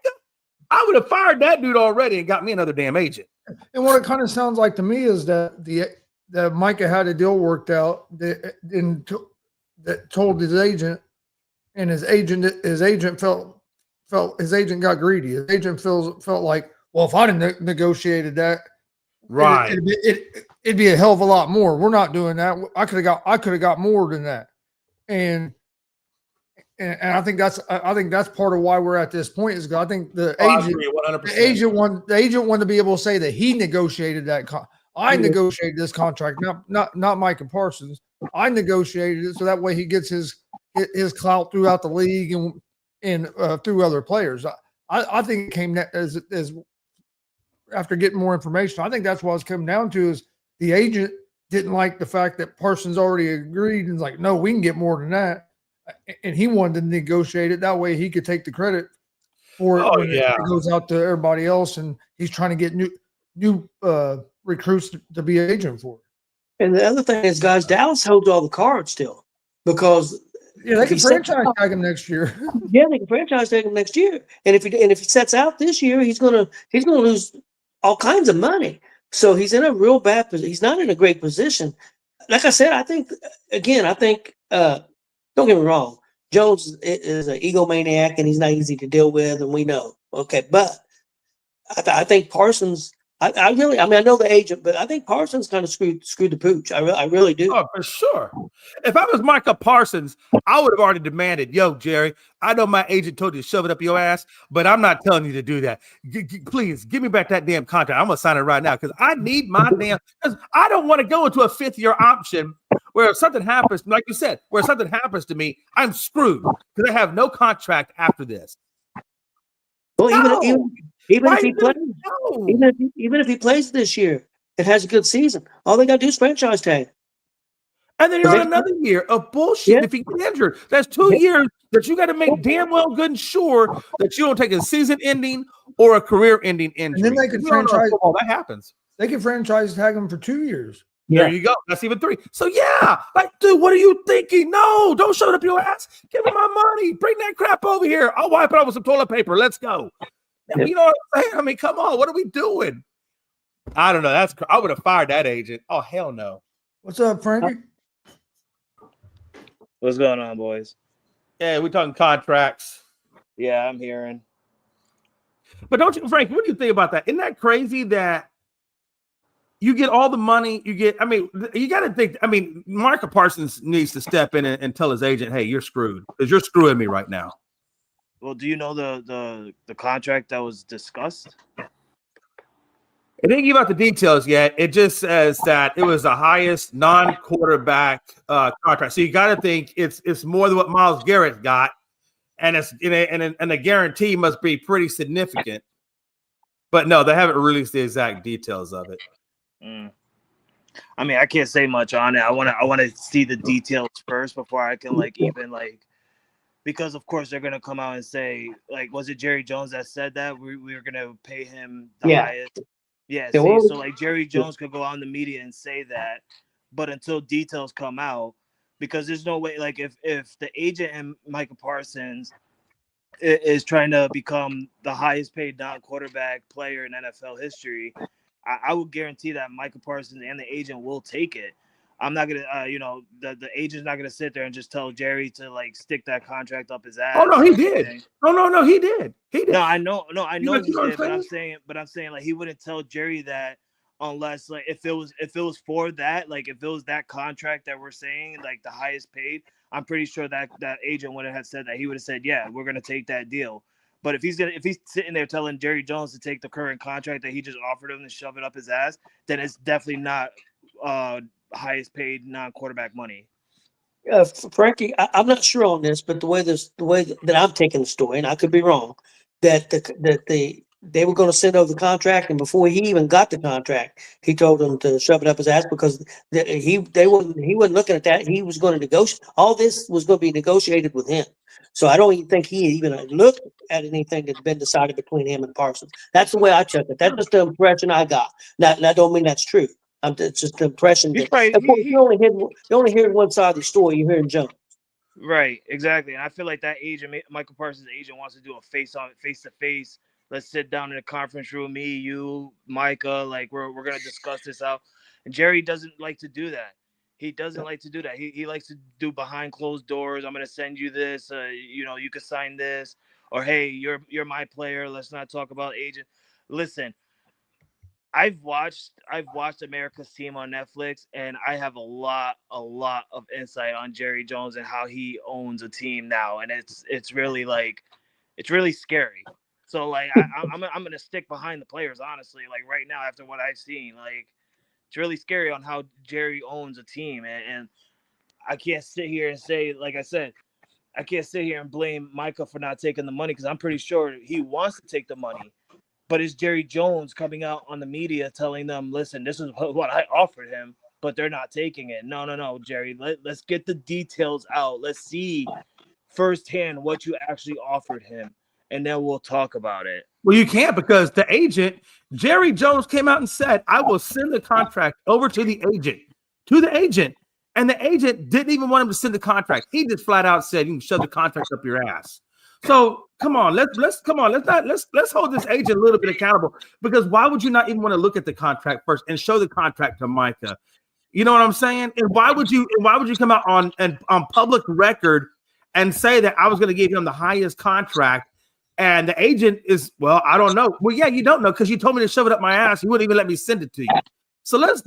I would have fired that dude already and got me another damn agent. And what it kind of sounds like to me is that Micah had a deal worked out that told his agent, and his agent felt his agent got greedy. His agent felt like, well, if I'd have negotiated that, right, it'd be a hell of a lot more. We're not doing that. I could have got more than that. And I think that's part of why we're at this point, is because I think the agent wanted to be able to say that he negotiated that. I negotiated this contract, not Micah Parsons. I negotiated it so that way he gets his clout throughout the league and through other players. I think it came as after getting more information. I think that's what it's come down to is the agent didn't like the fact that Parsons already agreed and was like, no, we can get more than that. And he wanted to negotiate it. That way he could take the credit for it Oh, when yeah. it goes out to everybody else. And he's trying to get new recruits to be an agent for it. And the other thing is, guys, Dallas holds all the cards still because Yeah, they if can he sets franchise out- tag him next year. yeah, they can franchise tag him next year. And if he sets out this year, he's gonna lose all kinds of money. So he's in a real bad position. He's not in a great position. Like I said, I think don't get me wrong, Jones is an egomaniac and he's not easy to deal with, and we know. Okay, but I think Parsons. I know the agent, but I think Parsons kind of screwed the pooch. I really do. Oh, for sure. If I was Micah Parsons, I would have already demanded, yo, Jerry, I know my agent told you to shove it up your ass, but I'm not telling you to do that. Please give me back that damn contract. I'm going to sign it right now because I need my damn – because I don't want to go into a fifth-year option where if something happens, like you said, where something happens to me, I'm screwed because I have no contract after this. Well, No. even Why if he you plays, no? even if he plays this year and has a good season, all they got to do is franchise tag. And then you're on another year of bullshit. Yeah. If you get injured, that's 2 years that you got to make damn well good and sure that you don't take a season-ending or a career-ending injury. then they can You don't know franchise- football, that happens. They can franchise tag him for 2 years. Yeah. There you go. That's even 3. So yeah, like, dude, what are you thinking? No, don't shove it up your ass. Give me my money. Bring that crap over here. I'll wipe it off with some toilet paper. Let's go. You know what I'm saying? I mean, come on. What are we doing? I don't know. I would have fired that agent. Oh, hell no. What's up, Frankie? What's going on, boys? Yeah, we're talking contracts. Yeah, I'm hearing. But don't you, Frank, what do you think about that? Isn't that crazy that you get all the money you get? I mean, you got to think, Micah Parsons needs to step in and tell his agent, hey, you're screwed because you're screwing me right now. Well, do you know the contract that was discussed? It didn't give out the details yet. It just says that it was the highest non-quarterback contract. So you got to think it's more than what Myles Garrett got, and the guarantee must be pretty significant. But no, they haven't released the exact details of it. I mean, I can't say much on it. I want to see the details first before I can because of course they're gonna come out and say, like, was it Jerry Jones that said that we were gonna pay him the highest? Yeah. See, so like Jerry Jones could go out in the media and say that, but until details come out, because there's no way, like, if the agent and Micah Parsons is trying to become the highest paid non-quarterback player in NFL history, I would guarantee that Micah Parsons and the agent will take it. I'm not gonna, the agent's not gonna sit there and just tell Jerry to like stick that contract up his ass. Oh no, he did. No, he did. He did. No, I know he what did, I'm but I'm saying like he wouldn't tell Jerry that unless like if it was for that, like if it was that contract that we're saying like the highest paid, I'm pretty sure that agent would have said that. He would have said, yeah, we're gonna take that deal. But if he's sitting there telling Jerry Jones to take the current contract that he just offered him and shove it up his ass, then it's definitely not highest paid non-quarterback money. Frankie, I'm not sure on this, but the way that I'm taking the story, and I could be wrong, that they were going to send over the contract, and before he even got the contract, he told them to shove it up his ass because he wasn't looking at that. He was going to negotiate. All this was going to be negotiated with him. So I don't even think he even looked at anything that's been decided between him and Parsons. That's the way I took it. That's just the impression I got. Now, I don't mean that's true. It's just the impression that you only hear one side of the story. You're hearing Jones. Right, exactly. And I feel like that agent, Michael Parsons' agent, wants to do a face-to-face. Let's sit down in a conference room, me, you, Micah. Like we're gonna discuss this out. And Jerry doesn't like to do that. He doesn't like to do that. He likes to do behind closed doors. I'm gonna send you this. You can sign this. Or hey, you're my player. Let's not talk about agent. Listen. I've watched America's Team on Netflix, and I have a lot of insight on Jerry Jones and how he owns a team now, and it's really scary. So like I'm gonna stick behind the players honestly. Like right now, after what I've seen, like it's really scary on how Jerry owns a team, and I can't sit here and say, like I said, I can't sit here and blame Micah for not taking the money because I'm pretty sure he wants to take the money. But it's Jerry Jones coming out on the media telling them, listen, this is what I offered him, but they're not taking it. No, Jerry. Let's get the details out. Let's see firsthand what you actually offered him, and then we'll talk about it. Well, you can't because the agent, Jerry Jones, came out and said, I will send the contract over to the agent. And the agent didn't even want him to send the contract. He just flat out said, you can shove the contract up your ass. So come on, let's hold this agent a little bit accountable, because why would you not even want to look at the contract first and show the contract to Micah? You know what I'm saying? And why would you come out on public record and say that I was going to give him the highest contract? And the agent is, well, I don't know. Well, yeah, you don't know because you told me to shove it up my ass. You wouldn't even let me send it to you. So let's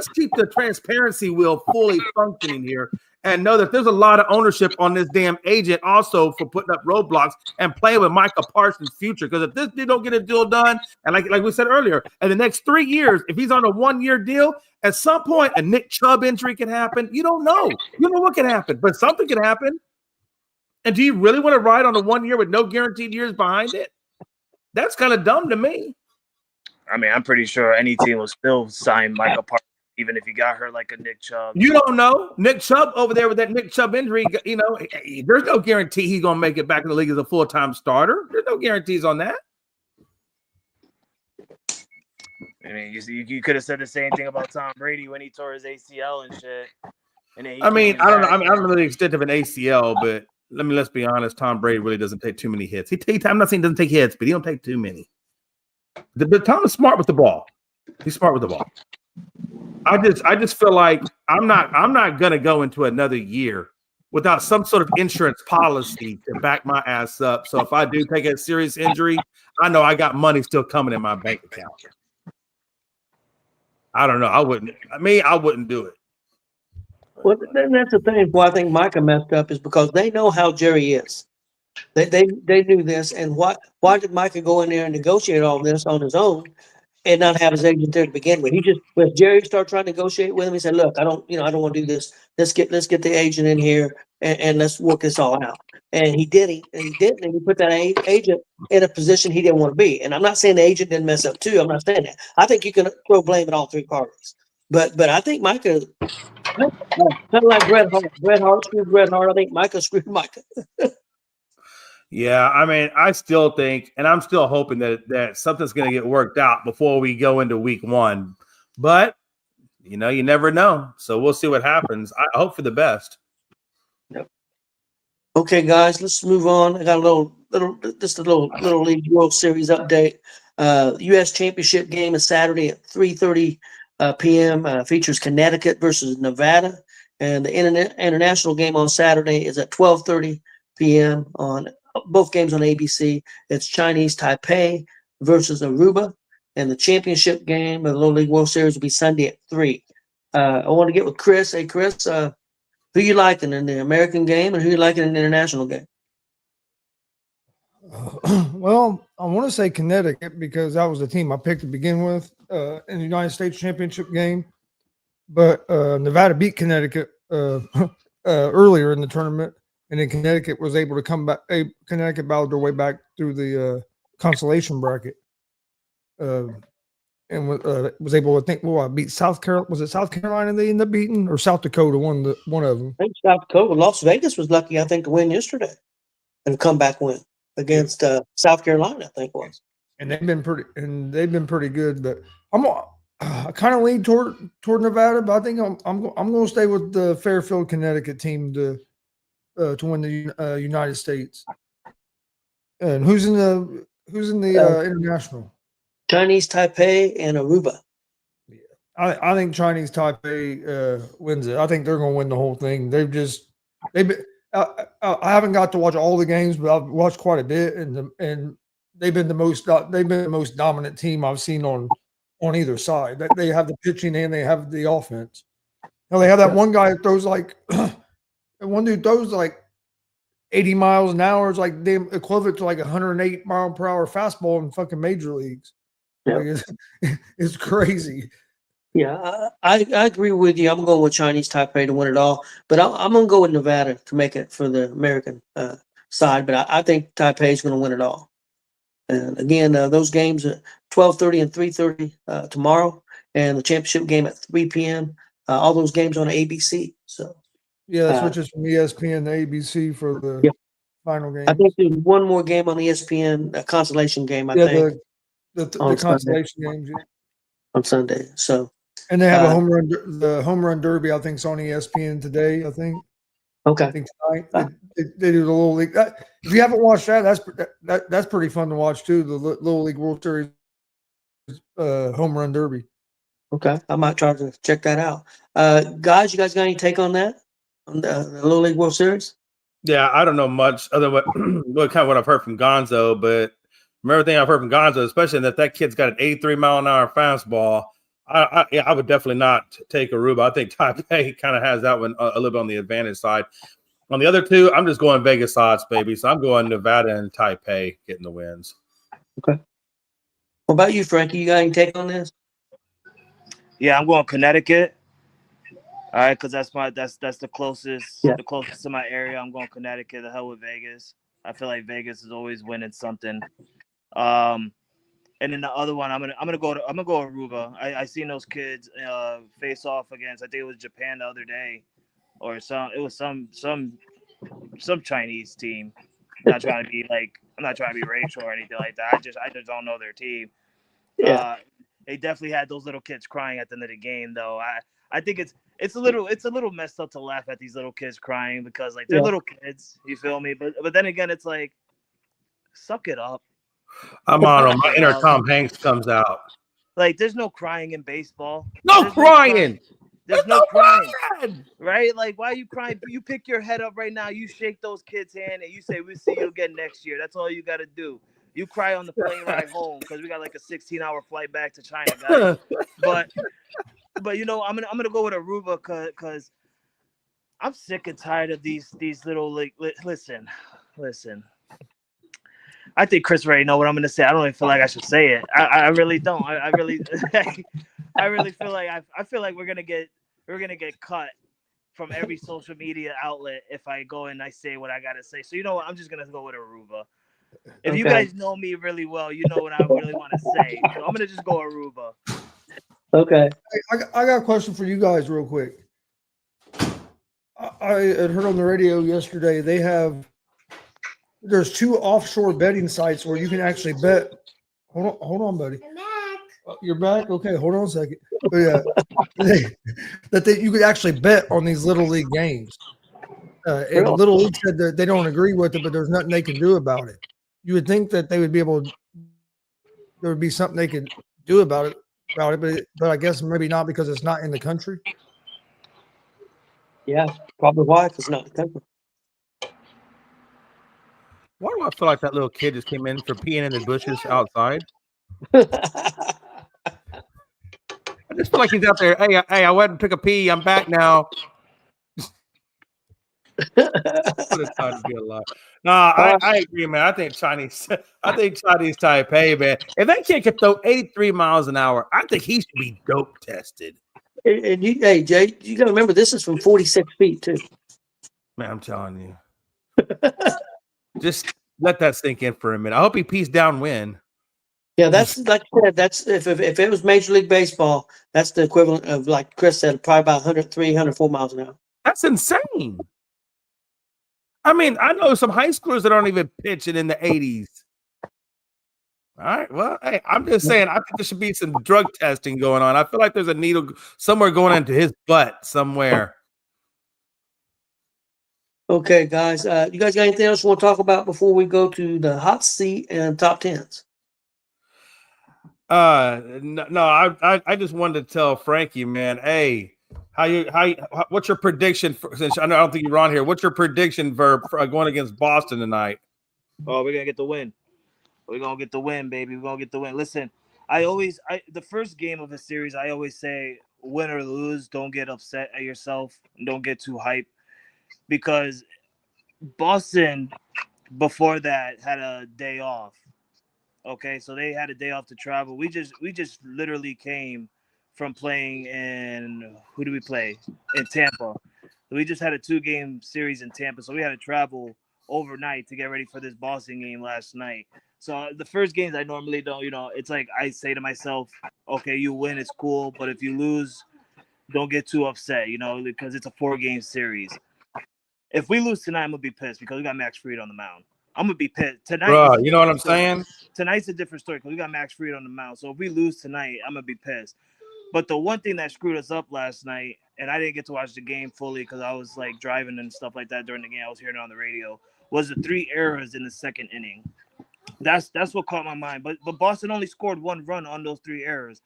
keep the transparency wheel fully functioning here and know that there's a lot of ownership on this damn agent also for putting up roadblocks and playing with Micah Parsons' future. Because if this dude don't get a deal done, and like we said earlier, in the next 3 years, if he's on a 1-year deal, at some point a Nick Chubb injury can happen. You don't know. You don't know what can happen, but something can happen. And do you really want to ride on a 1 year with no guaranteed years behind it? That's kind of dumb to me. I mean, I'm pretty sure any team will still sign Micah Parsons, even if he got hurt like a Nick Chubb. You don't know. Nick Chubb over there with that Nick Chubb injury, you know, there's no guarantee he's going to make it back in the league as a full-time starter. There's no guarantees on that. I mean, you could have said the same thing about Tom Brady when he tore his ACL and shit. And I mean, I don't know. I don't know the extent of an ACL, but let's be honest. Tom Brady really doesn't take too many hits. I'm not saying he doesn't take hits, but he don't take too many. But Tom is smart with the ball. He's smart with the ball. I just feel like I'm not gonna go into another year without some sort of insurance policy to back my ass up. So if I do take a serious injury, I know I got money still coming in my bank account. I don't know. I wouldn't do it. Well, then that's the thing. Why I think Micah messed up is because they know how Jerry is. They knew this, and why did Micah go in there and negotiate all this on his own and not have his agent there to begin with? He just, when Jerry started trying to negotiate with him, he said, "Look, I don't want to do this. Let's get the agent in here and let's work this all out." And he did. He put that agent in a position he didn't want to be. And I'm not saying the agent didn't mess up too. I'm not saying that. I think you can throw blame at all three parties. But I think Micah, kind of like Bret Hart. Bret Hart screwed Bret Hart. I think Micah screwed Micah. Yeah, I mean, I still think, and I'm still hoping that something's going to get worked out before we go into week 1. But, you know, you never know. So we'll see what happens. I hope for the best. Yep. Okay, guys, let's move on. I got a little League World Series update. U.S. Championship game is Saturday at 3:30 p.m. Features Connecticut versus Nevada. And the international game on Saturday is at 12:30 p.m. on both games on ABC. It's Chinese Taipei versus Aruba, and the championship game of the Little League World Series will be Sunday at 3. I want to get with Chris. Hey, Chris, who you liking in the American game and who you liking in the international game? Well, I want to say Connecticut because that was the team I picked to begin with in the United States Championship game. But Nevada beat Connecticut earlier in the tournament. And then Connecticut was able to come back. Connecticut battled their way back through the consolation bracket, and was able to beat South Carolina. Was it South Carolina they ended up beating, or South Dakota? One of them. I think South Dakota. Las Vegas was lucky, I think, to win yesterday, and comeback win against South Carolina. I think it was. And they've been pretty good. But I kind of lean toward Nevada, but I think I'm going to stay with the Fairfield, Connecticut team to win the United States. And who's in the international? Chinese Taipei and Aruba. Yeah, I think Chinese Taipei wins it. I think they're going to win the whole thing. I haven't got to watch all the games, but I've watched quite a bit, and they've been the most dominant team I've seen on either side. They have the pitching and they have the offense. Now they have that one guy that throws like. One dude throws like 80 miles an hour. It's like the equivalent to like 108 mile per hour fastball in fucking major leagues. Yeah. Like it's crazy. Yeah, I agree with you. I'm going with Chinese Taipei to win it all, but I'm going to go with Nevada to make it for the American side. But I think Taipei is going to win it all. And again, those games at 12:30 and 3:30 tomorrow, and the championship game at 3 p.m. All those games on ABC. So Yeah, that uh, switches from ESPN to ABC for the yeah, final I games. think there's one more game on ESPN, a consolation game. I Yeah, think the on Sunday. consolation games. Yeah. On Sunday. So And they have a Uh, the home run derby. I think it's on ESPN today. I think okay, tonight Uh, they do the little league. If you haven't watched that, that's pretty fun to watch too. The Little League World Series home run derby. okay, I might try to check that out. Guys, you guys got any take on that on the Little League World Series? Yeah, I don't know much other what kind of what I've heard from Gonzo, but from everything I've heard from Gonzo, especially that kid's got an 83 mile an hour fastball. I would definitely not take Aruba. I think Taipei kind of has that one a little bit on the advantage side. On the other two, I'm just going Vegas odds, baby. So I'm going Nevada and Taipei getting the wins. Okay. What about you, Frankie? You got any take on this? Yeah, I'm going Connecticut. All right, because that's the closest Yeah. the closest to my area. I'm going Connecticut. The hell with Vegas. I feel like Vegas is always winning something. And then the other one, I'm gonna go Aruba. I seen those kids face off against. I think it was Japan the other day, or some Chinese team. I'm not trying to be racial or anything like that. I just don't know their team. Yeah. They definitely had those little kids crying at the end of the game, though. I think it's a little messed up to laugh at these little kids crying because like they're Yeah. little kids. You feel me? But then again, it's like, suck it up. I'm on them. My inner Tom Hanks comes out. Like there's no crying in baseball. No There's crying. There's no crying. crying. Right? Like, why are you crying? You pick your head up right now. You shake those kids' hand and you say, "We'll see you again next year." That's all you got to do. You cry on the plane ride home because we got like a 16-hour flight back to China, guys. But you know, I'm gonna go with Aruba because I'm sick and tired of these little like. Listen. I think Chris already know what I'm gonna say. I don't even feel like I should say it. I really don't. I really I really feel like I feel like we're gonna get cut from every social media outlet if I go and I say what I gotta say. So you know what? I'm just gonna go with Aruba. If you Okay. guys know me really well, you know what I really want to say. So I'm gonna just go Aruba. Okay. I got a question for you guys real quick. I had heard on the radio yesterday there's 2 offshore betting sites where you can actually bet. Hold on, buddy. I'm back. You're back? Okay, hold on a second. But yeah, you could actually bet on these little league games. And Really? Little League said that they don't agree with it, but there's nothing they can do about it. You would think that they would be able. There would be something they could do about it, but I guess maybe not because it's not in the country. Yeah. Probably why it's not. Why do I feel like that little kid just came in for peeing in the bushes outside? Okay. I just feel like he's out there. Hey, I went and took a pee. I'm back now. What a time to be alive. No, I agree, man. I think Chinese Taipei, man. If that kid can throw 83 miles an hour, I think he should be dope tested. And hey, Jay, you got to remember this is from 46 feet too. Man, I'm telling you. Just let that sink in for a minute. I hope he pees downwind. Yeah, that's like I said, that's if it was Major League Baseball, that's the equivalent of, like Chris said, probably about 103, 104 miles an hour. That's insane. I mean, I know some high schoolers that aren't even pitching in the 80s. All right. Well, hey, I'm just saying, I think there should be some drug testing going on. I feel like there's a needle somewhere going into his butt somewhere. Okay, guys. You guys got anything else you want to talk about before we go to the hot seat and top tens? No, I just wanted to tell Frankie, man, hey, what's your prediction for, since I don't think you're on here, what's your prediction for going against Boston tonight? Oh, we're gonna get the win. We're gonna get the win, baby. We're gonna get the win. Listen, the first game of a series, I always say, win or lose, don't get upset at yourself and don't get too hyped, because Boston before that had a day off. Okay, so they had a day off to travel. We just literally came from playing in who do we play in Tampa. We just had a 2-game series in Tampa, so we had to travel overnight to get ready for this Boston game last night. So the first games I normally don't, it's like I say to myself, okay, you win, it's cool, but if you lose, don't get too upset, because it's a 4-game series. If we lose tonight, I'm gonna be pissed because we got Max Fried on the mound. I'm gonna be pissed tonight. Bro, you know what I'm saying? Tonight's a different story because we got Max Fried on the mound. So if we lose tonight, I'm gonna be pissed. But the one thing that screwed us up last night, and I didn't get to watch the game fully because I was like driving and stuff like that during the game. I was hearing it on the radio. Was the 3 errors in the second inning. That's what caught my mind. But Boston only scored 1 run on those 3 errors.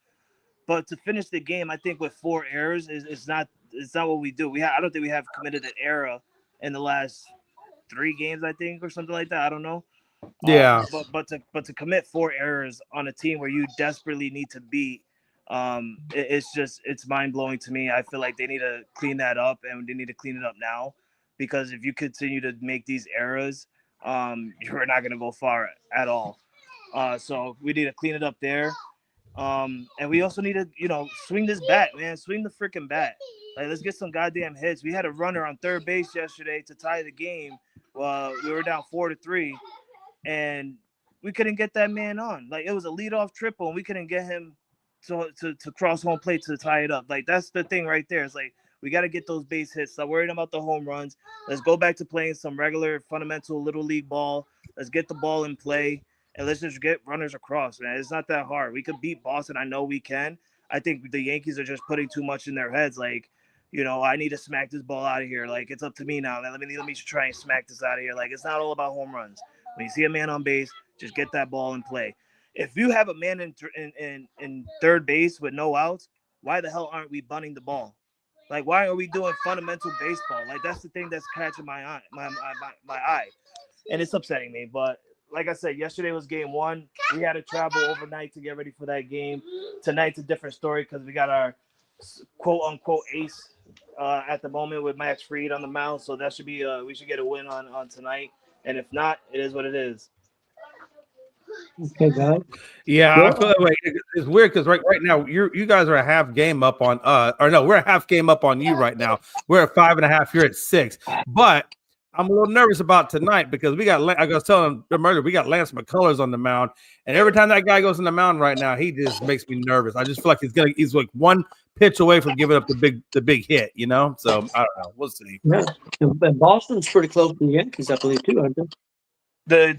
But to finish the game, I think with 4 errors is not what we do. I don't think we have committed an error in the last 3 games, I think, or something like that. I don't know. Yeah. But to commit 4 errors on a team where you desperately need to beat, it's mind blowing to me. I feel like they need to clean that up, and they need to clean it up now, because if you continue to make these errors, you're not going to go far at all. So we need to clean it up there. And we also need to, swing this bat, man. Swing the freaking bat. Like, let's get some goddamn hits. We had a runner on third base yesterday to tie the game. We were down 4-3, and we couldn't get that man on. Like, it was a leadoff triple, and we couldn't get him to cross home plate to tie it up. Like, that's the thing right there. It's like, we got to get those base hits. Stop worrying about the home runs. Let's go back to playing some regular, fundamental little league ball. Let's get the ball in play, and let's just get runners across, man. It's not that hard. We could beat Boston. I know we can. I think the Yankees are just putting too much in their heads. Like, I need to smack this ball out of here. Like, it's up to me now. Let me try and smack this out of here. Like, it's not all about home runs. When you see a man on base, just get that ball in play. If you have a man in third base with no outs, why the hell aren't we bunting the ball? Like, why are we doing fundamental baseball? Like, that's the thing that's catching my eye, and it's upsetting me. But like I said, yesterday was game 1. We had to travel overnight to get ready for that game. Tonight's a different story because we got our quote unquote ace at the moment with Max Fried on the mound. So that should be we should get a win on tonight. And if not, it is what it is. Okay, guys. Yeah, I feel that way. It's weird because right now you guys are a half game up on we're a half game up on you right now. We're at 5.5. You're at 6. But I'm a little nervous about tonight because we got. I was telling them earlier, we got Lance McCullers on the mound, and every time that guy goes on the mound right now, he just makes me nervous. I just feel like he's like one pitch away from giving up the big hit. So I don't know. We'll see. Yeah. And Boston's pretty close to the Yankees, I believe, too, aren't they?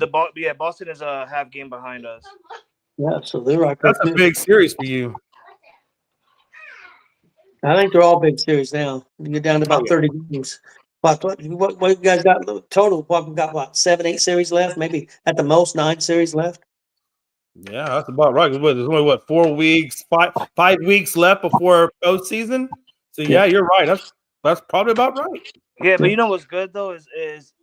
Boston is a half game behind us. Yeah, so they're right. That's a big series for you. I think they're all big series now. You get down to about 30 games. What you guys got total? What we got? What 7, 8 series left? Maybe at the most 9 series left. Yeah, that's about right. There's only 4 weeks, 5 weeks left before postseason. So yeah, you're right. That's probably about right. Yeah, but you know what's good though is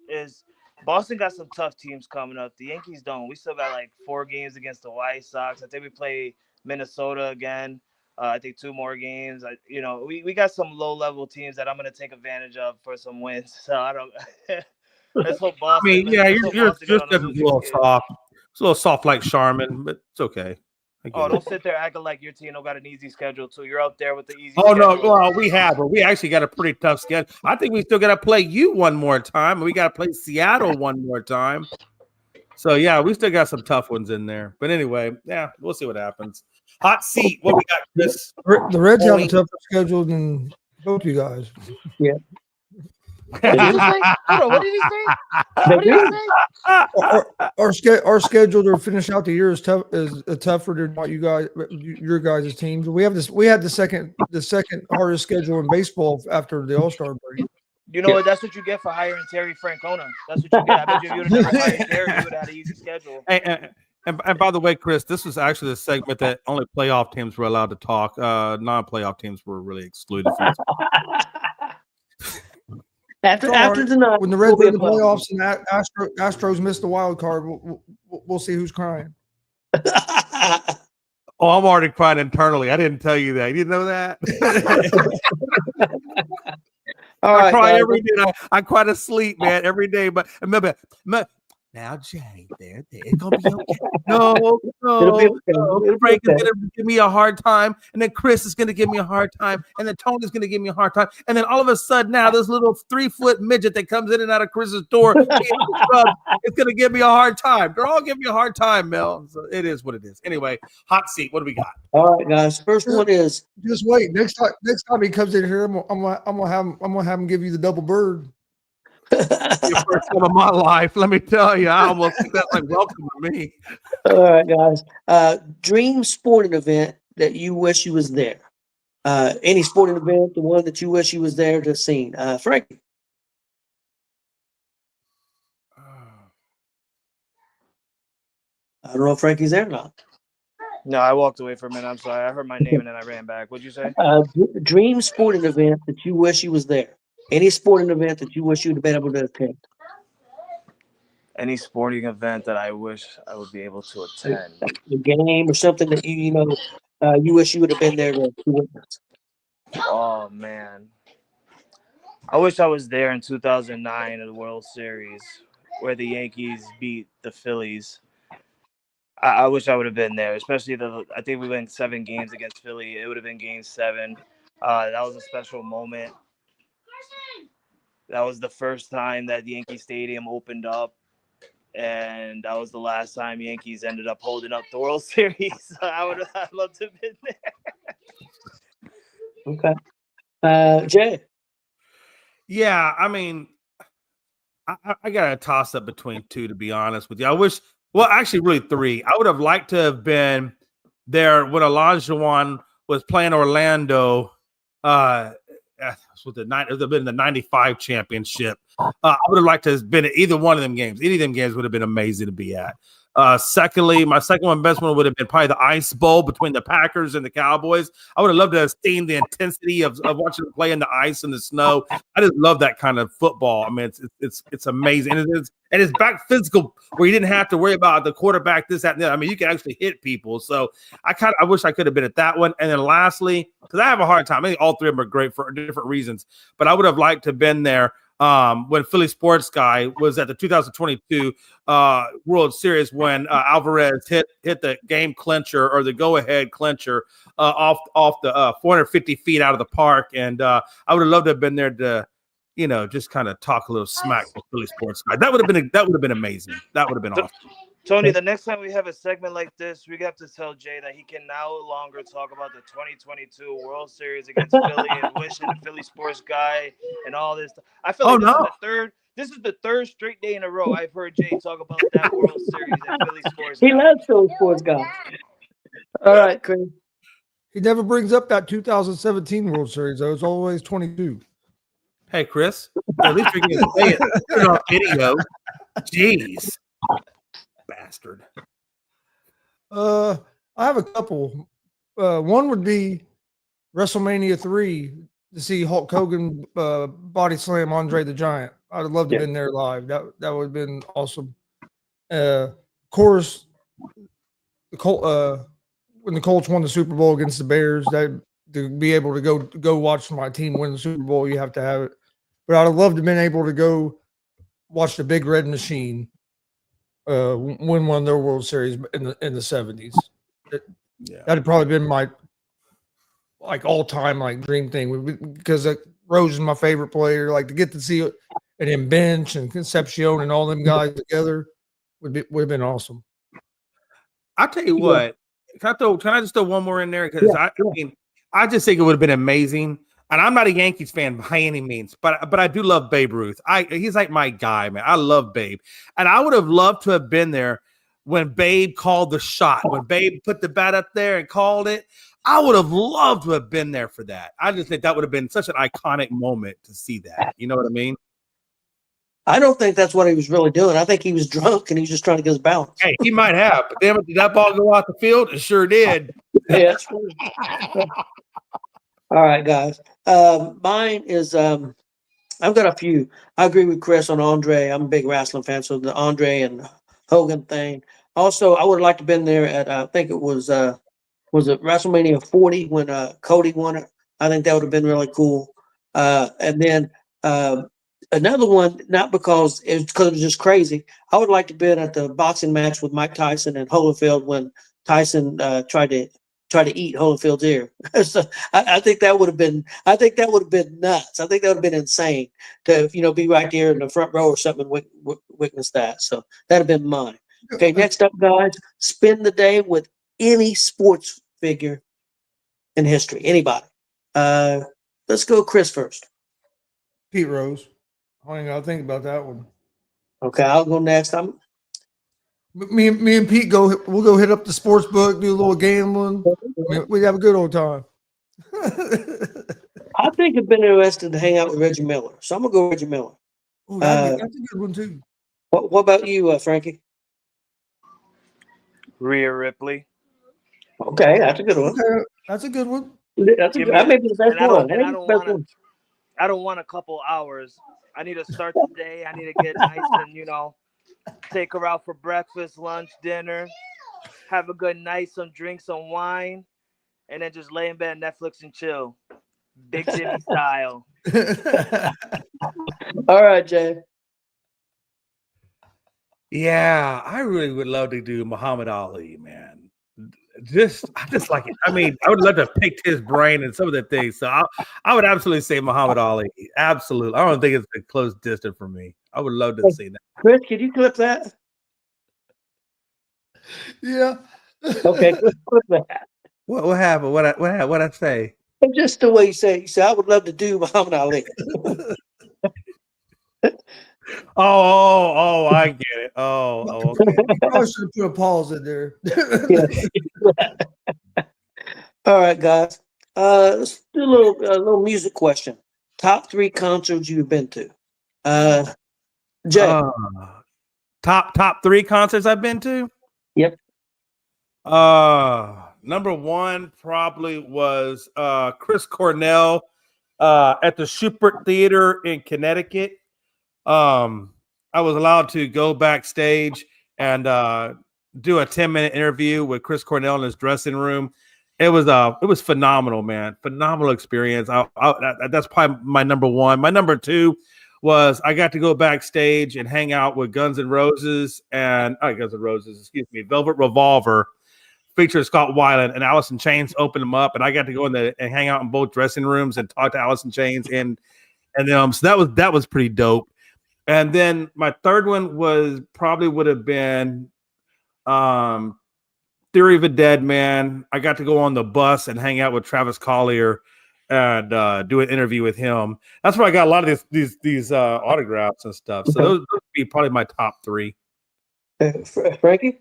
Boston got some tough teams coming up. The Yankees don't. We still got like 4 games against the White Sox. I think we play Minnesota again. I think 2 more games. We got some low-level teams that I'm going to take advantage of for some wins. So I don't. Let's hope Boston. I mean, you're just a little soft. It's a little soft like Charmin, but it's okay. Don't sit there acting like your team don't got an easy schedule too. You're up there with the easy. Oh schedule. no, well we have, but we actually got a pretty tough schedule. I think we still got to play you one more time, and we got to play Seattle one more time. So yeah, we still got some tough ones in there. But anyway, yeah, we'll see what happens. Hot seat. What we got, Chris? The Reds have a tougher schedule than both you guys. Yeah. What did he say? Hold on, what did he say? What did he say? Our schedule to finish out the year is tougher than what your guys' teams. We had the second hardest schedule in baseball after the All-Star break. You know what? That's what you get for hiring Terry Francona. That's what you get. I bet you if you would have never hired Terry, you would have had an easy schedule. And by the way, Chris, this was actually the segment that only playoff teams were allowed to talk. Non-playoff teams were really excluded from this. After tonight, when the Reds win the playoffs and Astros miss the wild card, we'll see who's crying. Oh, I'm already crying internally. I didn't tell you that. You didn't know that? All I right, cry guys. every day. I cry to sleep, man, every day. But remember, Now, Jay, there, it's gonna be okay. No, It'll be okay. no. It'll be Frank is okay. gonna give me a hard time, and then Chris is gonna give me a hard time, and then Tony's gonna give me a hard time, and then all of a sudden now this little 3-foot midget that comes in and out of Chris's door, it's gonna give me a hard time. They're all giving me a hard time, Mel. So it is what it is. Anyway, hot seat. What do we got? All right, guys. First one is Just wait. Next time he comes in here, I'm gonna have him give you the double bird. The first time of my life. Let me tell you, I almost think that's like welcome to me. all right, guys. Dream sporting event that you wish you was there. Any sporting event, the one that you wish you was there to see. Frankie. I don't know if Frankie's there or not. No, I walked away for a minute. I'm sorry. I heard my name and then I ran back. What'd you say? Dream sporting event that you wish you was there. Any sporting event that you wish you'd have been able to attend. Any sporting event that I wish I would be able to attend. A game or something that you wish you would have been there to witness. Oh man, I wish I was there in 2009 at the World Series where the Yankees beat the Phillies. I wish I would have been there, especially I think we went 7 games against Philly. It would have been Game 7. That was a special moment. That was the first time that Yankee Stadium opened up, and that was the last time Yankees ended up holding up the World Series. I'd love to have been there. Okay. Jay. Yeah, I mean, I got a toss up between 2, to be honest with you. I wish, well, actually, really 3. I would have liked to have been there when Olajuwon was playing Orlando. It would have been the 95 championship. I would have liked to have been at either one of them games. Any of them games would have been amazing to be at. Secondly, my second one, best one would have been probably the Ice Bowl between the Packers and the Cowboys. I would have loved to have seen the intensity of watching them play in the ice and the snow. I just love that kind of football. I mean, it's amazing. And it's back physical where you didn't have to worry about the quarterback, this, that, and that. I mean, you can actually hit people. So I wish I could have been at that one. And then lastly, because I have a hard time. I think all 3 of them are great for different reasons. But I would have liked to have been there when Philly Sports Guy was at the 2022 World Series when Alvarez hit the game clincher or the go-ahead clincher off the 450 feet out of the park. And I would have loved to have been there to, just kind of talk a little smack with Philly Sports Guy. That would have been amazing. That would have been awesome. Tony, the next time we have a segment like this, we have to tell Jay that he can no longer talk about the 2022 World Series against Philly and wishing the Philly Sports Guy and all this. I feel like this is the third straight day in a row I've heard Jay talk about that World Series and Philly Sports Guy. He loves Philly Sports Guy. All right, Chris. He never brings up that 2017 World Series, though. It's always 22. Hey, Chris, at least you're going to say it. Put it on video. Jeez. Bastard. I have a couple. One would be WrestleMania 3 to see Hulk Hogan body slam Andre the Giant. I'd have loved to have been there live. That would have been awesome. Of course, when the Colts won the Super Bowl against the Bears, that to be able to go watch my team win the Super Bowl, you have to have it. But I'd have loved to have been able to go watch the Big Red Machine win one of their World Series in the 70s. That'd probably been my all-time dream thing because Rose is my favorite player. Like to get to see it and then Bench and Concepcion and all them guys together would have been awesome. I'll tell you what. Can I just throw one more in there? Because I mean, I just think it would have been amazing. And I'm not a Yankees fan by any means, but I do love Babe Ruth. He's like my guy, man. I love Babe. And I would have loved to have been there when Babe called the shot, when Babe put the bat up there and called it. I would have loved to have been there for that. I just think that would have been such an iconic moment to see that. You know what I mean? I don't think that's what he was really doing. I think he was drunk and he was just trying to get his balance. Hey, he might have, but damn it, did that ball go out the field? It sure did. Yeah, that's true. All right, guys. Mine is I've got a few. I agree with Chris on Andre. I'm a big wrestling fan, so the Andre and Hogan thing. Also, I would have liked to have been there at I think it was it WrestleMania 40 when Cody won it. I think that would have been really cool. And then another one, not because it was just crazy. I would like to be at the boxing match with Mike Tyson and Holyfield when Tyson tried to eat Holyfield's ear. So I think that would have been. I think that would have been nuts. I think that would have been insane to be right there in the front row or something and witness that. So that'd have been mine. Okay, next up, guys, spend the day with any sports figure in history. Anybody. Let's go, Chris first. Pete Rose. I ain't gotta think about that one. Okay, I'll go next. Me and Pete we'll go hit up the sports book, do a little gambling. We have a good old time. I think I've been interested to hang out with Reggie Miller, so I'm gonna go Reggie Miller. Ooh, that's a good one too. What about you, Frankie? Rhea Ripley. Okay, that's a good one. Okay, that's a good one. That may be the best one. I don't want a couple hours. I need to start the day. I need to get nice and take her out for breakfast, lunch, dinner, have a good night, some drinks, some wine, and then just lay in bed, Netflix, and chill. Big Jimmy style. All right, Jay. Yeah, I really would love to do Muhammad Ali, man. I just like it. I mean, I would love to pick his brain and some of the things. So I would absolutely say Muhammad Ali. Absolutely. I don't think it's a close distance for me. I would love to see that. Chris, can you clip that? Yeah. Okay, clip that. What happened? What I say? Just the way you say it. You say, I would love to do Muhammad Ali. Oh, I get it. Oh, okay. You probably should have put a pause in there. All right, guys. Let's do a little music question. Top 3 concerts you've been to. Jay. Top 3 concerts I've been to? Yep. Number 1 probably was Chris Cornell at the Schubert Theater in Connecticut. I was allowed to go backstage and do a 10-minute interview with Chris Cornell in his dressing room. It was phenomenal, man. Phenomenal experience. That's probably my number 1. My number 2 was I got to go backstage and hang out with Guns N' Roses and Velvet Revolver, featuring Scott Weiland, and Alice in Chains opened them up, and I got to go in there and hang out in both dressing rooms and talk to Alice in Chains and them. So that was pretty dope. And then my third one would have been Theory of a Dead Man. I got to go on the bus and hang out with Travis Collier and do an interview with him. That's where I got a lot of these autographs and stuff. So those would be probably my top 3. Frankie?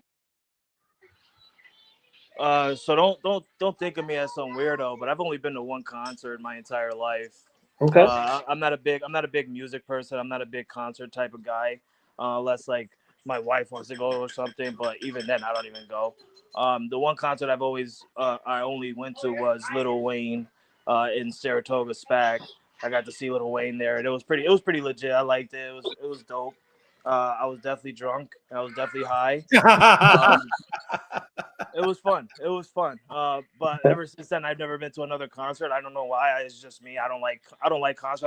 So don't think of me as some weirdo, but I've only been to one concert my entire life. Okay. I'm not a big music person. I'm not a big concert type of guy, unless like my wife wants to go or something. But even then, I don't even go. The one concert I only went to was Lil Wayne in Saratoga SPAC. I got to see Lil Wayne there, and it was pretty legit. I liked it. It was dope. I was definitely drunk. I was definitely high. It was fun. But ever since then, I've never been to another concert. I don't know why. It's just me. I don't like concerts.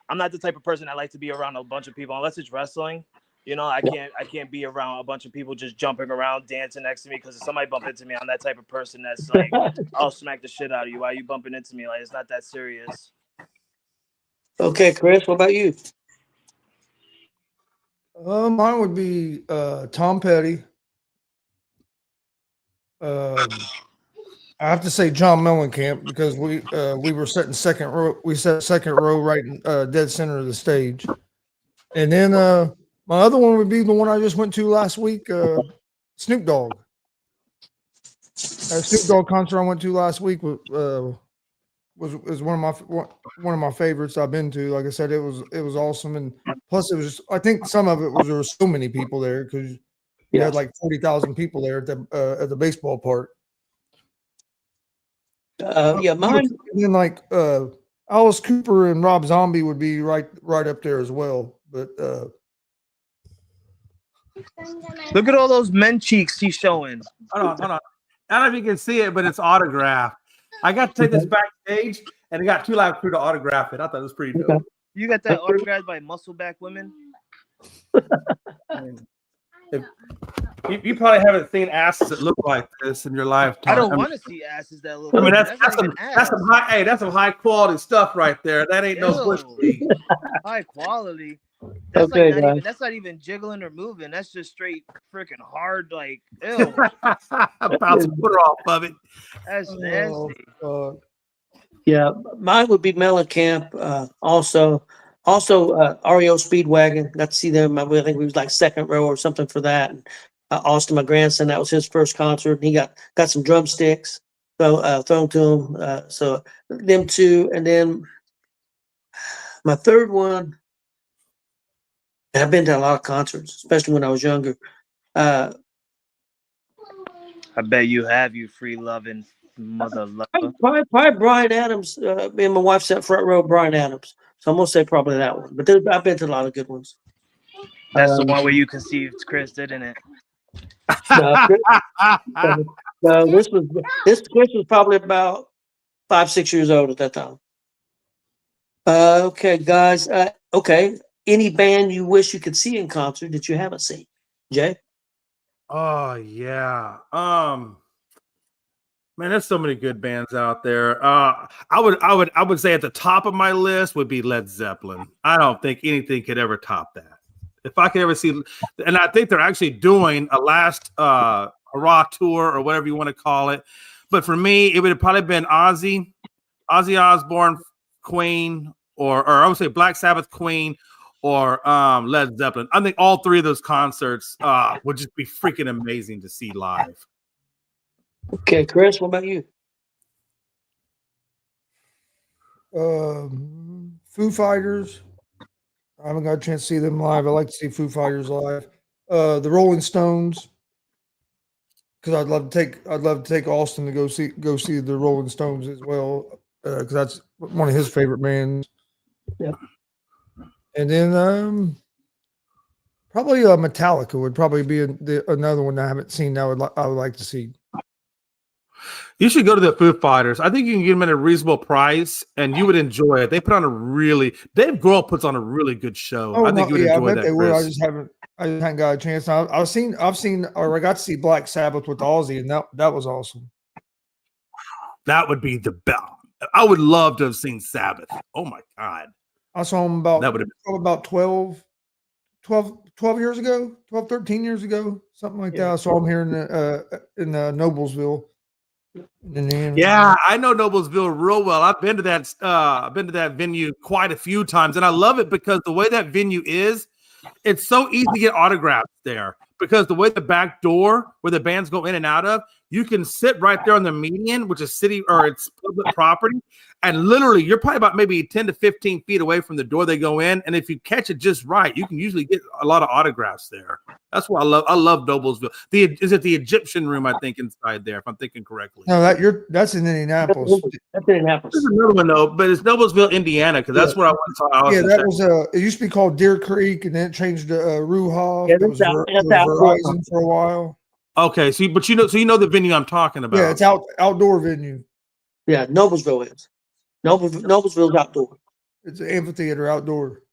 I'm not the type of person that like to be around a bunch of people unless it's wrestling. I can't be around a bunch of people just jumping around, dancing next to me, because if somebody bump into me, I'm that type of person that's like, I'll smack the shit out of you. Why are you bumping into me? Like, it's not that serious. Okay, Chris, what about you? Mine would be Tom Petty. I have to say John Mellencamp, because we were sitting second row. We sat second row, right in dead center of the stage. And then my other one would be the one I just went to last week, Snoop Dogg. Snoop Dogg concert I went to last week was one of my favorites I've been to. Like I said, it was awesome, and plus I think some of it was there were so many people there because you had like 40,000 people there at the baseball park. Mine. And then like Alice Cooper and Rob Zombie would be right up there as well. But look at all those men cheeks he's showing. Hold on. I don't know if you can see it, but it's autographed. I got to take this backstage, and I got 2 Live Crew to autograph it. I thought it was pretty dope. You got that autographed by Muscleback Women? You probably haven't seen asses that look like this in your lifetime. I don't want to see asses that look. I mean, like that's not some even that's some high. Hey, that's some high quality stuff right there. That ain't no bush Ew. league. high quality. That's Okay, like guys. that's not even jiggling or moving. That's just straight freaking hard. Like, ew, Bounce the footer off of it. that's Oh, nasty. Yeah, mine would be Mellencamp. Also REO Speedwagon. Got to see them. I think we was like second row or something for that. And, Austin, my grandson, that was his first concert. And he got some drumsticks thrown to him. So them two, and then my third one. I've been to a lot of concerts, especially when I was younger. I bet you have, you free loving mother lover. Probably Brian Adams. Me and my wife sat front row, Brian Adams. So I'm gonna say probably that one. But I've been to a lot of good ones. That's the one where you conceived Chris, didn't it? No, this Chris was probably about 5-6 years old at that time. Okay, guys. Okay, any band you wish you could see in concert that you haven't seen? Jay? Oh yeah. Man, there's so many good bands out there. I would say at the top of my list would be Led Zeppelin. I don't think anything could ever top that. If I could ever see, and I think they're actually doing a last hurrah tour or whatever you want to call it. But for me, it would have probably been Ozzy Osbourne, Queen, or I would say Black Sabbath, Queen, or Led Zeppelin. I think all three of those concerts would just be freaking amazing to see live. Okay, Chris, what about you? Foo Fighters. I haven't got a chance to see them live. I like to see Foo Fighters live. The Rolling Stones, because I'd love to take Austin to go see the Rolling Stones as well, because that's one of his favorite bands. Yeah. And then probably Metallica would probably be another one I haven't seen. I would like to see. You should go to the Foo Fighters. I think you can get them at a reasonable price, and you would enjoy it. They put on Dave Grohl puts on a really good show. Oh, I think you would enjoy that. They would. Chris. I just haven't got a chance. I got to see Black Sabbath with Ozzy, and that was awesome. That would be the best. I would love to have seen Sabbath. Oh my God. I saw him about 12 years ago, 12, 13 years ago, something like that. I saw him here in Noblesville. Yeah, I know Noblesville real well. I've been to that venue quite a few times, and I love it because the way that venue is, it's so easy to get autographs there. Because the way the back door where the bands go in and out of, you can sit right there on the median, which is city or it's public property, and literally you're probably about maybe 10 to 15 feet away from the door they go in. And if you catch it just right, you can usually get a lot of autographs there. That's what I love Noblesville. Is it the Egyptian Room? I think inside there, if I'm thinking correctly. No, that's in Indianapolis. That's Indianapolis. There's another one though, but it's Noblesville, Indiana, because that's where I went to Austin. Yeah, that was it used to be called Deer Creek, and then it changed to Ruha. Yeah, It was that's Verizon for a while. Okay, so you know the venue I'm talking about. Yeah, it's outdoor venue. Yeah, Noblesville is. Noblesville's outdoor. It's an amphitheater outdoor.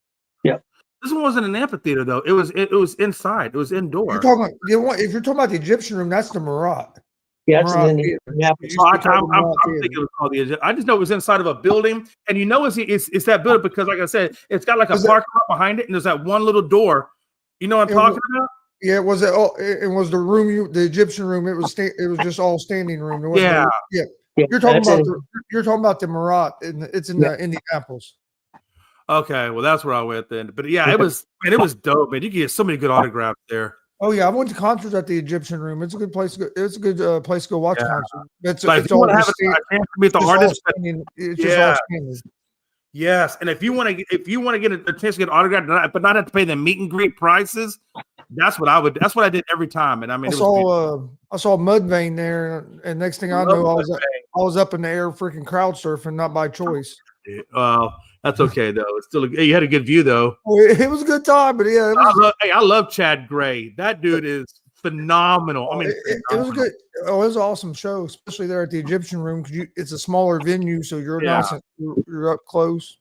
This one wasn't an amphitheater though. It was inside. It was indoor. If you're talking about the Egyptian Room, that's the Marat. Yeah, it's Marat in Theater. Indianapolis. I'm thinking it was called the Egypt. I just know it was inside of a building, and you know it's that building because, like I said, it's got like a parking lot behind it, and there's that one little door. You know what I'm talking about? Yeah, it was the room the Egyptian Room. It was just all standing room. There wasn't Yeah. You're talking about the Marat, and it's in Indianapolis. Okay, well that's where I went then. But yeah, it was dope, man. You can get so many good autographs there. Oh yeah, I went to concerts at the Egyptian Room. It's a good place. It's a good place to go watch concerts. It's all a chance to meet the artist. It's just all standing. Yes, and if you want to get a chance to get autographed, but not have to pay the meet and greet prices, that's what I did every time. And I mean, I saw Mudvayne there, and next thing I know, I was up in the air, freaking crowd surfing, not by choice. Well, that's okay though. It's still you had a good view though. It was a good time, but yeah, I love Chad Gray. That dude is phenomenal. I mean, it was good. Oh, it was an awesome show, especially there at the Egyptian Room because it's a smaller venue, so you're nice and you're up close.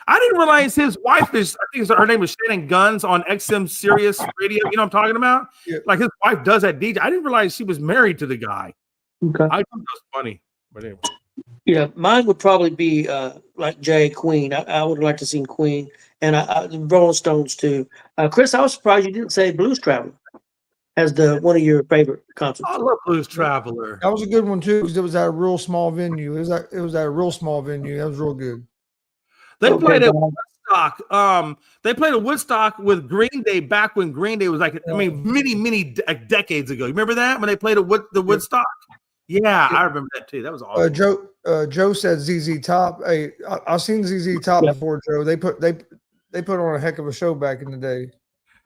I didn't realize his wife is. I think her name is Shannon Guns on XM Sirius Radio. You know what I'm talking about? Yeah. Like his wife does that DJ. I didn't realize she was married to the guy. Okay. I thought that was funny. But anyway. Yeah, mine would probably be like Jay Queen. I would like to see Queen and the Rolling Stones too. Chris, I was surprised you didn't say Blues Traveler as the one of your favorite concerts. I love Blues Traveler. That was a good one too because it was at a real small venue. It was at a real small venue. That was real good. They Okay, played at guys. Woodstock. They played at Woodstock with Green Day back when Green Day was like, I mean, many decades ago. You remember that when they played at the Woodstock? Yeah, I remember that too. That was awesome. Joe said ZZ Top. Hey, I've seen ZZ Top Yeah. before, Joe. They put on a heck of a show back in the day.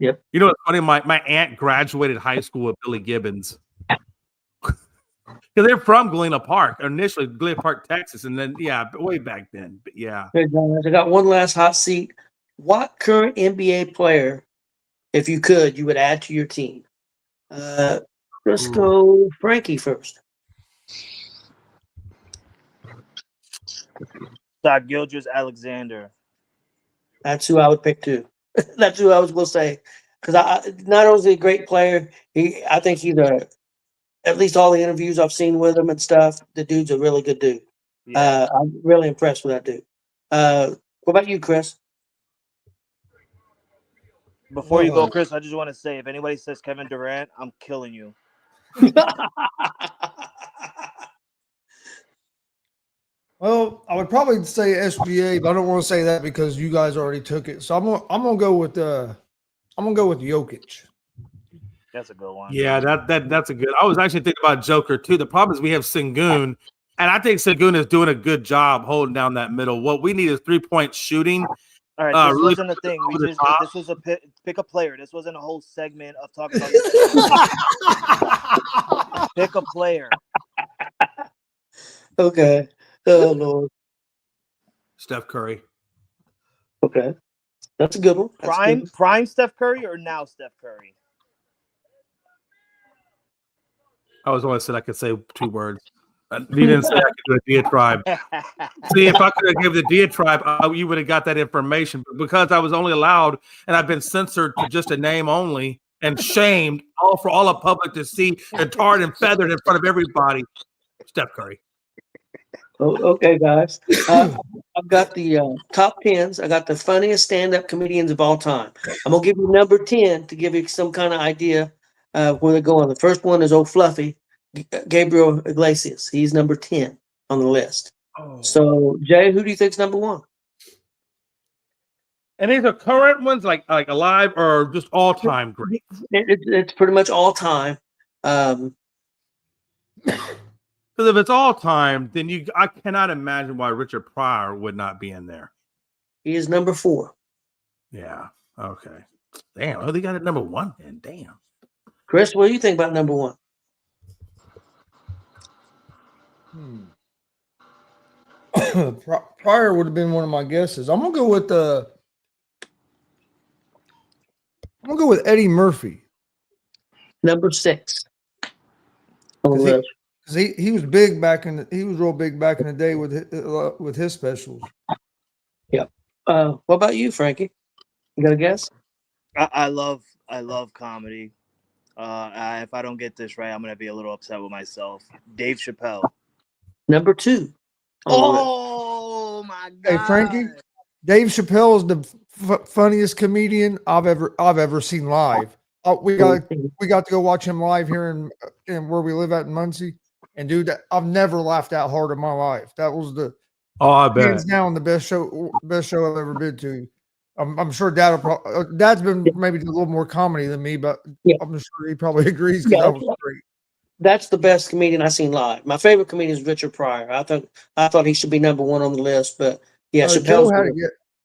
You know what's funny? My aunt graduated high school with Billy Gibbons. Because they're from Galena Park, initially Galena Park, Texas, and then way back then. But yeah. Okay, guys, I got one last hot seat. What current NBA player, if you could, you would add to your team? Let's go Frankie first. Doc Gildress Alexander. That's who I would pick too. That's who I was going to say. Because I not only is he a great player, I think he's at least all the interviews I've seen with him and stuff, the dude's a really good dude. Yeah. I'm really impressed with that dude. What about you, Chris? Before you go, Chris, I just want to say if anybody says Kevin Durant, I'm killing you. Well, I would probably say SGA, but I don't want to say that because you guys already took it. So I'm gonna go with Jokic. That's a good one. Yeah, that's a good. I was actually thinking about Joker too. The problem is we have Sengun, and I think Sengun is doing a good job holding down that middle. What we need is 3-point shooting. All right, this really wasn't a thing. This was a pick a player. This wasn't a whole segment of talking about pick a player. Okay. Oh, Lord. Steph Curry. Okay. That's a good one. That's a good one. Prime Steph Curry or now Steph Curry? I was only said I could say 2 words. You didn't say I could do a diatribe. See, if I could have given the diatribe, you would have got that information. But because I was only allowed, and I've been censored to just a name only and shamed for all the public to see and tarred and feathered in front of everybody, Steph Curry. Oh, okay, guys. I've got the top 10s. I got the funniest stand-up comedians of all time. I'm going to give you number 10 to give you some kind of idea where they're going. The first one is old Fluffy, Gabriel Iglesias. He's number 10 on the list. Oh. So, Jay, who do you think's number 1? And these are current ones, like alive or just all-time great? It's pretty much all time. Because if it's all time, then I cannot imagine why Richard Pryor would not be in there. He is number 4. Yeah. Okay. Damn. Oh, they got it number 1 then. Damn. Chris, what do you think about number 1? Pryor would have been one of my guesses. I'm gonna go with Eddie Murphy. Number 6. On the list. Because he was big he was real big back in the day with his specials. Yep. What about you, Frankie? You got a guess? I love comedy. If I don't get this right, I'm gonna be a little upset with myself. Dave Chappelle. Number 2. Oh my god! Hey, Frankie, Dave Chappelle is the funniest comedian I've ever seen live. We got to go watch him live here in where we live at in Muncie. And dude, I've never laughed that hard in my life. That was I bet. hands down the best show I've ever been to. I'm sure Dad's been maybe a little more comedy than me, but Yeah. I'm sure he probably agrees because that was great. That's the best comedian I've seen live. My favorite comedian is Richard Pryor. I thought he should be number 1 on the list, but yeah, Chappelle's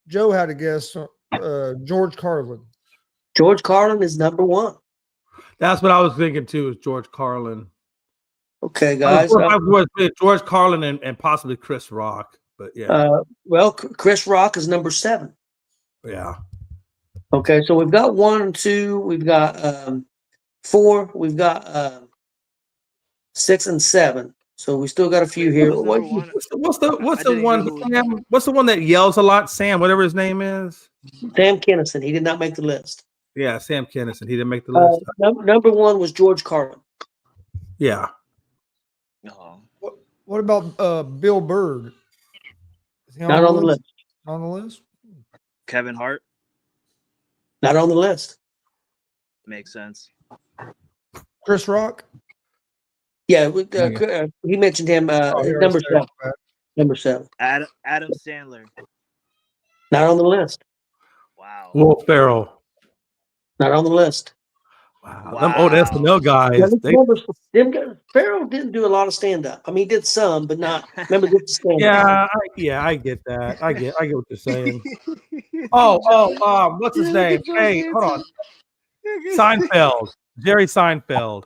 Joe had a guess. George Carlin. George Carlin is number 1. That's what I was thinking too, is George Carlin. Okay, guys. George Carlin and possibly Chris Rock. But yeah. Chris Rock is number 7. Yeah. Okay, so we've got 1 and 2. We've got 4. We've got 6 and 7. So we still got a few here. Who's number one? What's the I didn't one? hear who was- Sam, what's the one that yells a lot? Sam, whatever his name is. Sam Kennison. He did not make the list. Yeah, Sam Kennison. He didn't make the list. Number one was George Carlin. Yeah. Oh. What about Bill Bird? Is he Not on the list. On the list? Kevin Hart Not on the list. makes sense. Chris Rock? Yeah, he mentioned him. Oh, here, Number I said seven. that. Number seven. Adam Sandler. Not on the list. Wow. Will Ferrell. Not on the list. Wow. Them old SNL guys. Yeah, They, remember, Farrell didn't do a lot of stand up. I mean, he did some, but not. Remember, did stand up. I get that. I get what you're saying. What's his name? Hey, hold on. Seinfeld. Jerry Seinfeld.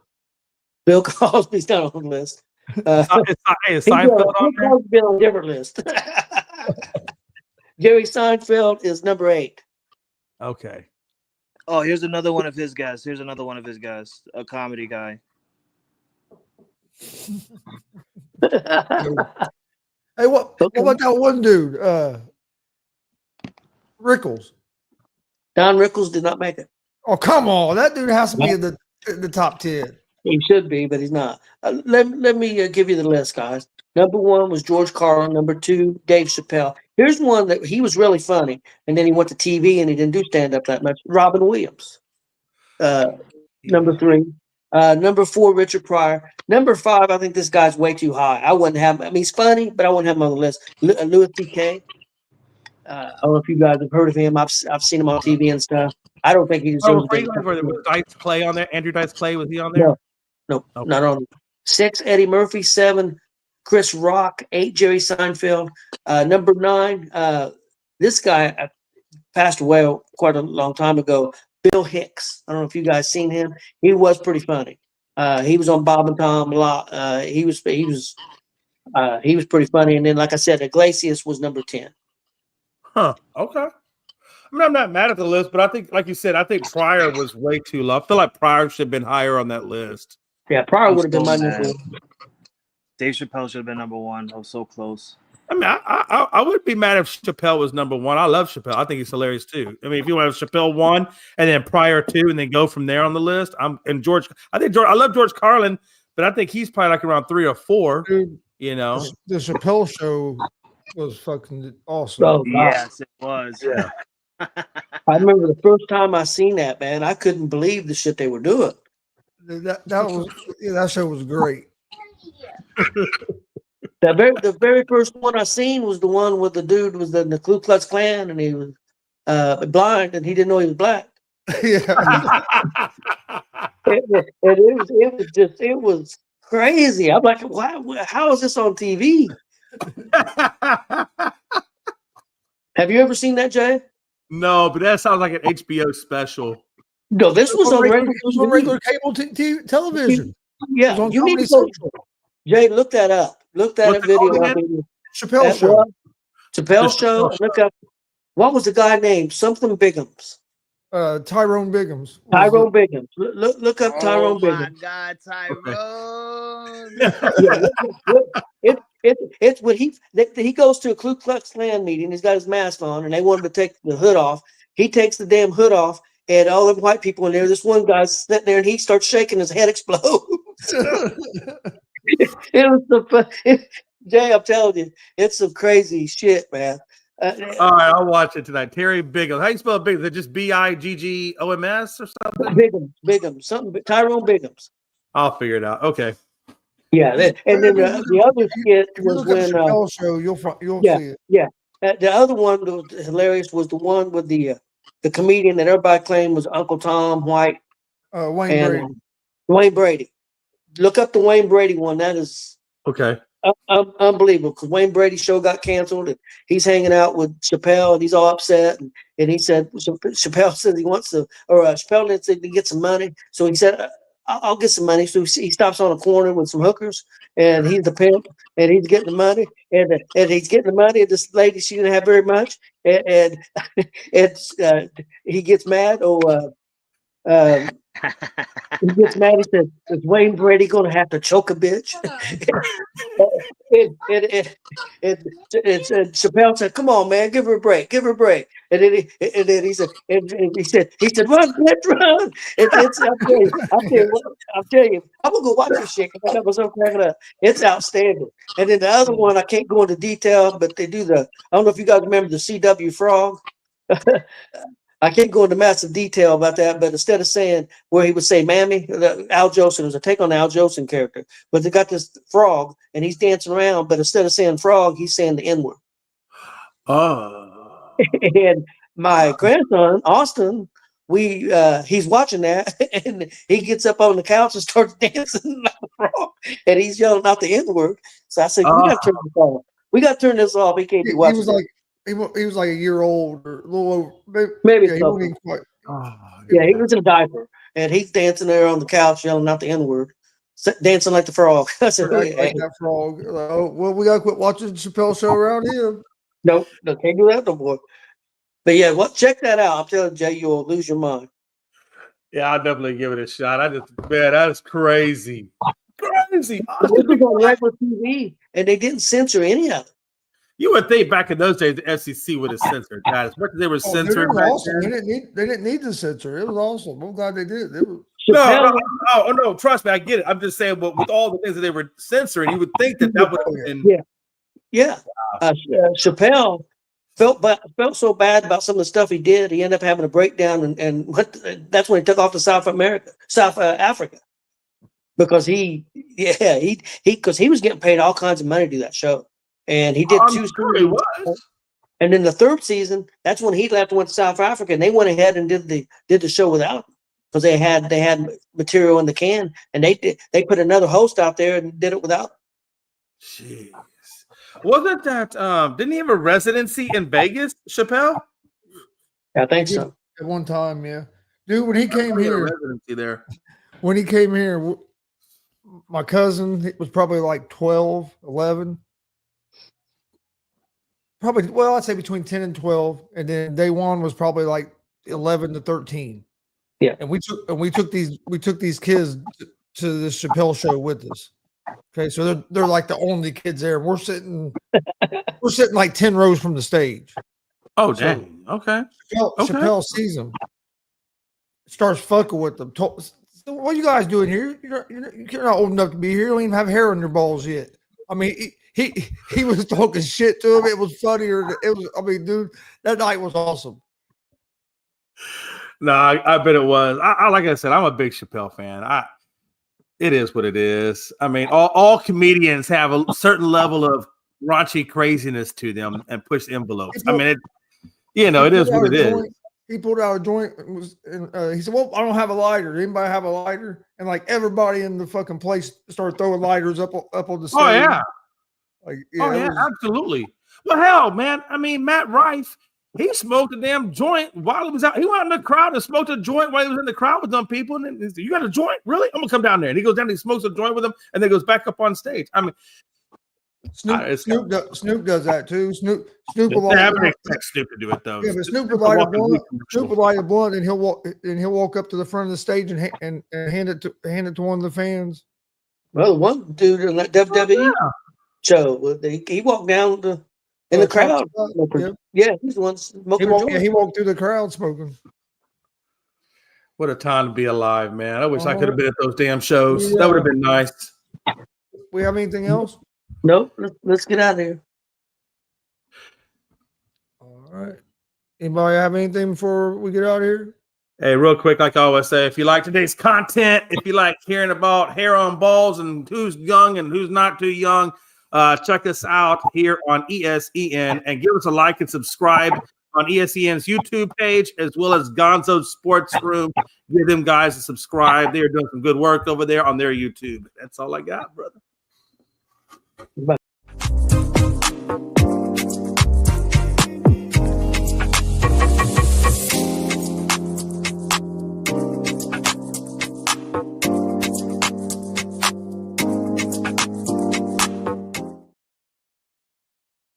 Bill Cosby's not on the list. Is Seinfeld on there? Cosby's been on a different list. Jerry Seinfeld is number 8. Okay. Oh, here's another one of his guys. A comedy guy. Hey, what about that one dude? Rickles. Don Rickles did not make it. Oh, come on. That dude has to be in the top 10. He should be, but he's not. Let me give you the list, guys. Number 1 was George Carlin. Number 2, Dave Chappelle. Here's one that he was really funny, and then he went to TV and he didn't do stand up that much. Robin Williams. Number 3. Number 4, Richard Pryor. Number 5, I think this guy's way too high. I wouldn't have him. I mean, he's funny, but I wouldn't have him on the list. Louis C.K. I don't know if you guys have heard of him. I've seen him on TV and stuff. I don't think he deserves Was Dice Clay on there? Andrew Dice Clay, was he on there? No, Okay. not on. 6, Eddie Murphy. 7, Chris Rock. 8, Jerry Seinfeld. Number 9, this guy passed away quite a long time ago. Bill Hicks. I don't know if you guys seen him. He was pretty funny. He was on Bob and Tom a lot. He was pretty funny. And then, like I said, Iglesias was number 10. Huh. Okay. I mean, I'm not mad at the list, but I think, like you said, I think Pryor was way too low. I feel like Pryor should have been higher on that list. Yeah, Pryor I'm would have been so my mad. number 1. Dave Chappelle should have been number 1. I was so close. I mean, I wouldn't be mad if Chappelle was number 1. I love Chappelle. I think he's hilarious too. I mean, if you want to have Chappelle 1 and then Pryor 2 and then go from there on the list, I love George Carlin, but I think he's probably like around 3 or 4. Dude, You know, the Chappelle show was fucking awesome. So, Yes, it was. Yeah. I remember the first time I seen that, man. I couldn't believe the shit they were doing. That show was great. The very first one I seen was the one with the dude was in the Ku Klux Klan and he was blind and he didn't know he was black. Yeah. It was crazy. I'm like, why? How is this on TV? Have you ever seen that, Jay? No, but that sounds like an HBO special. No, this was on regular. It was on regular cable television. It Yeah, was on you need Comedy to go, Central. Jay. Look that up. Look that What's up it video. called up. again? Chappelle That show. was Chappelle The show. Chappelle Look up. What was the guy named? Something Biggums. Tyrone Biggums. Tyrone Biggums. Look up Tyrone Biggums. God, Tyrone. It's when he goes to a Ku Klux Klan meeting. He's got his mask on, and they want him to take the hood off. He takes the damn hood off, and all them white people in there. This one guy's sitting there, and he starts shaking. His head explodes. It was Jay, I'm telling you, it's some crazy shit, man. All right, I'll watch it tonight. Terry Biggums. How you spell Biggums? Is it just Biggoms or something? Biggums, something. Tyrone Biggums. I'll figure it out. Okay. Yeah, and then the other skit If you was look at the when Chappelle show, you'll yeah, see it. yeah. The other one that was hilarious was the one with the comedian that everybody claimed was Uncle Tom White Wayne and Brady. Wayne Brady. Look up the Wayne Brady one. That is Okay. unbelievable because Wayne Brady's show got canceled and he's hanging out with Chappelle and he's all upset and he said Chappelle said he wants to Chappelle said to get some money, so he said I'll get some money. So he stops on a corner with some hookers and he's the pimp and he's getting the money and he's getting the money and this lady, she didn't have very much and he gets mad He gets mad. He says, "Is Wayne Brady going to have to choke a bitch?" Chappelle said, "Come on, man, give her a break, give her a break." And then he said, "Run, bitch, run!" I'll tell you, I'm gonna go watch this shit because I was so cracking up. It's outstanding. And then the other one, I can't go into detail, but they do I don't know if you guys remember the CW Frog. I can't go into massive detail about that, but instead of saying where he would say "mammy," Al Jolson, was a take on the Al Jolson character, but they got this frog and he's dancing around, but instead of saying frog, he's saying the N-word. Oh. And my grandson, Austin, he's watching that and he gets up on the couch and starts dancing like a frog and he's yelling out the N-word. So I said, we got to turn this off. We got to turn this off. He can't be watching. He was like a year old or a little over. Maybe yeah, he so. wasn't quite. He was in a diaper and he's dancing there on the couch yelling out the N-word, dancing like the frog. I said, Like that frog. Oh, well, we gotta quit watching the Chappelle show around here. Nope, can't do that no more. But yeah, check that out. I'm telling you, Jay, you'll lose your mind. Yeah, I'll definitely give it a shot. That is crazy. Crazy. This was on regular TV and they didn't censor any of it. You would think back in those days the SEC would have censored that. As much as they were censored. Awesome. They didn't need to censor. It was awesome. I'm glad they did. No, trust me, I get it. I'm just saying, but with all the things that they were censoring, you would think that would have been. Yeah. Chappelle felt so bad about some of the stuff he did. He ended up having a breakdown, and that's when he took off to South Africa, because he was getting paid all kinds of money to do that show. And he did 2 seasons. And then the 3rd season, that's when he left and went to South Africa, and they went ahead and did the show without him because they had material in the can, and they put another host out there and did it without him. Jeez. Wasn't that didn't he have a residency in Vegas, Chappelle? I think so. At one time, yeah. Dude, when he came here, residency there. When he came here, my cousin was probably like 12, 11. Probably, well, I'd say between 10 and 12. And then day one was probably like 11 to 13. Yeah. And we took these kids to this Chappelle show with us. Okay, so they're like the only kids there. We're sitting like 10 rows from the stage. Oh, dang. Okay. Chappelle sees them, starts fucking with them. So what are you guys doing here? You're not old enough to be here. You don't even have hair on your balls yet. I mean, he was talking shit to him. It was funnier. Dude, that night was awesome. No, I bet it was. I like I said, I'm a big Chappelle fan. It is what it is. I mean, all comedians have a certain level of raunchy craziness to them and push envelopes. I mean, it is what it is. He pulled out a joint and he said, "Well, I don't have a lighter. Anybody have a lighter?" And like everybody in the fucking place started throwing lighters up on the stage. Oh yeah, absolutely. Well, hell, man. I mean, Matt Rife, he smoked a damn joint while he was out. He went out in the crowd and smoked a joint while he was in the crowd with them people. And then he said, "You got a joint? Really? I'm gonna come down there." And he goes down and he smokes a joint with them, and then goes back up on stage. I mean, Snoop does that too. Snoop will Snoop to do it though. Yeah, but Snoop will light a blunt, and he'll walk up to the front of the stage and hand it to one of the fans. Well, one dude in that WWE show, he walked down in the crowd. Yeah, he's the one smoking. He walked through the crowd smoking. What a time to be alive, man! I wish I could have been at those damn shows. That would have been nice. We have anything else? Nope. Let's get out of here. All right. Anybody have anything before we get out of here? Hey, real quick, like I always say, if you like today's content, if you like hearing about hair on balls and who's young and who's not too young, check us out here on ESEN and give us a like and subscribe on ESEN's YouTube page as well as Gonzo's Sports Room. Give them guys a subscribe. They're doing some good work over there on their YouTube. That's all I got, brother. Bye.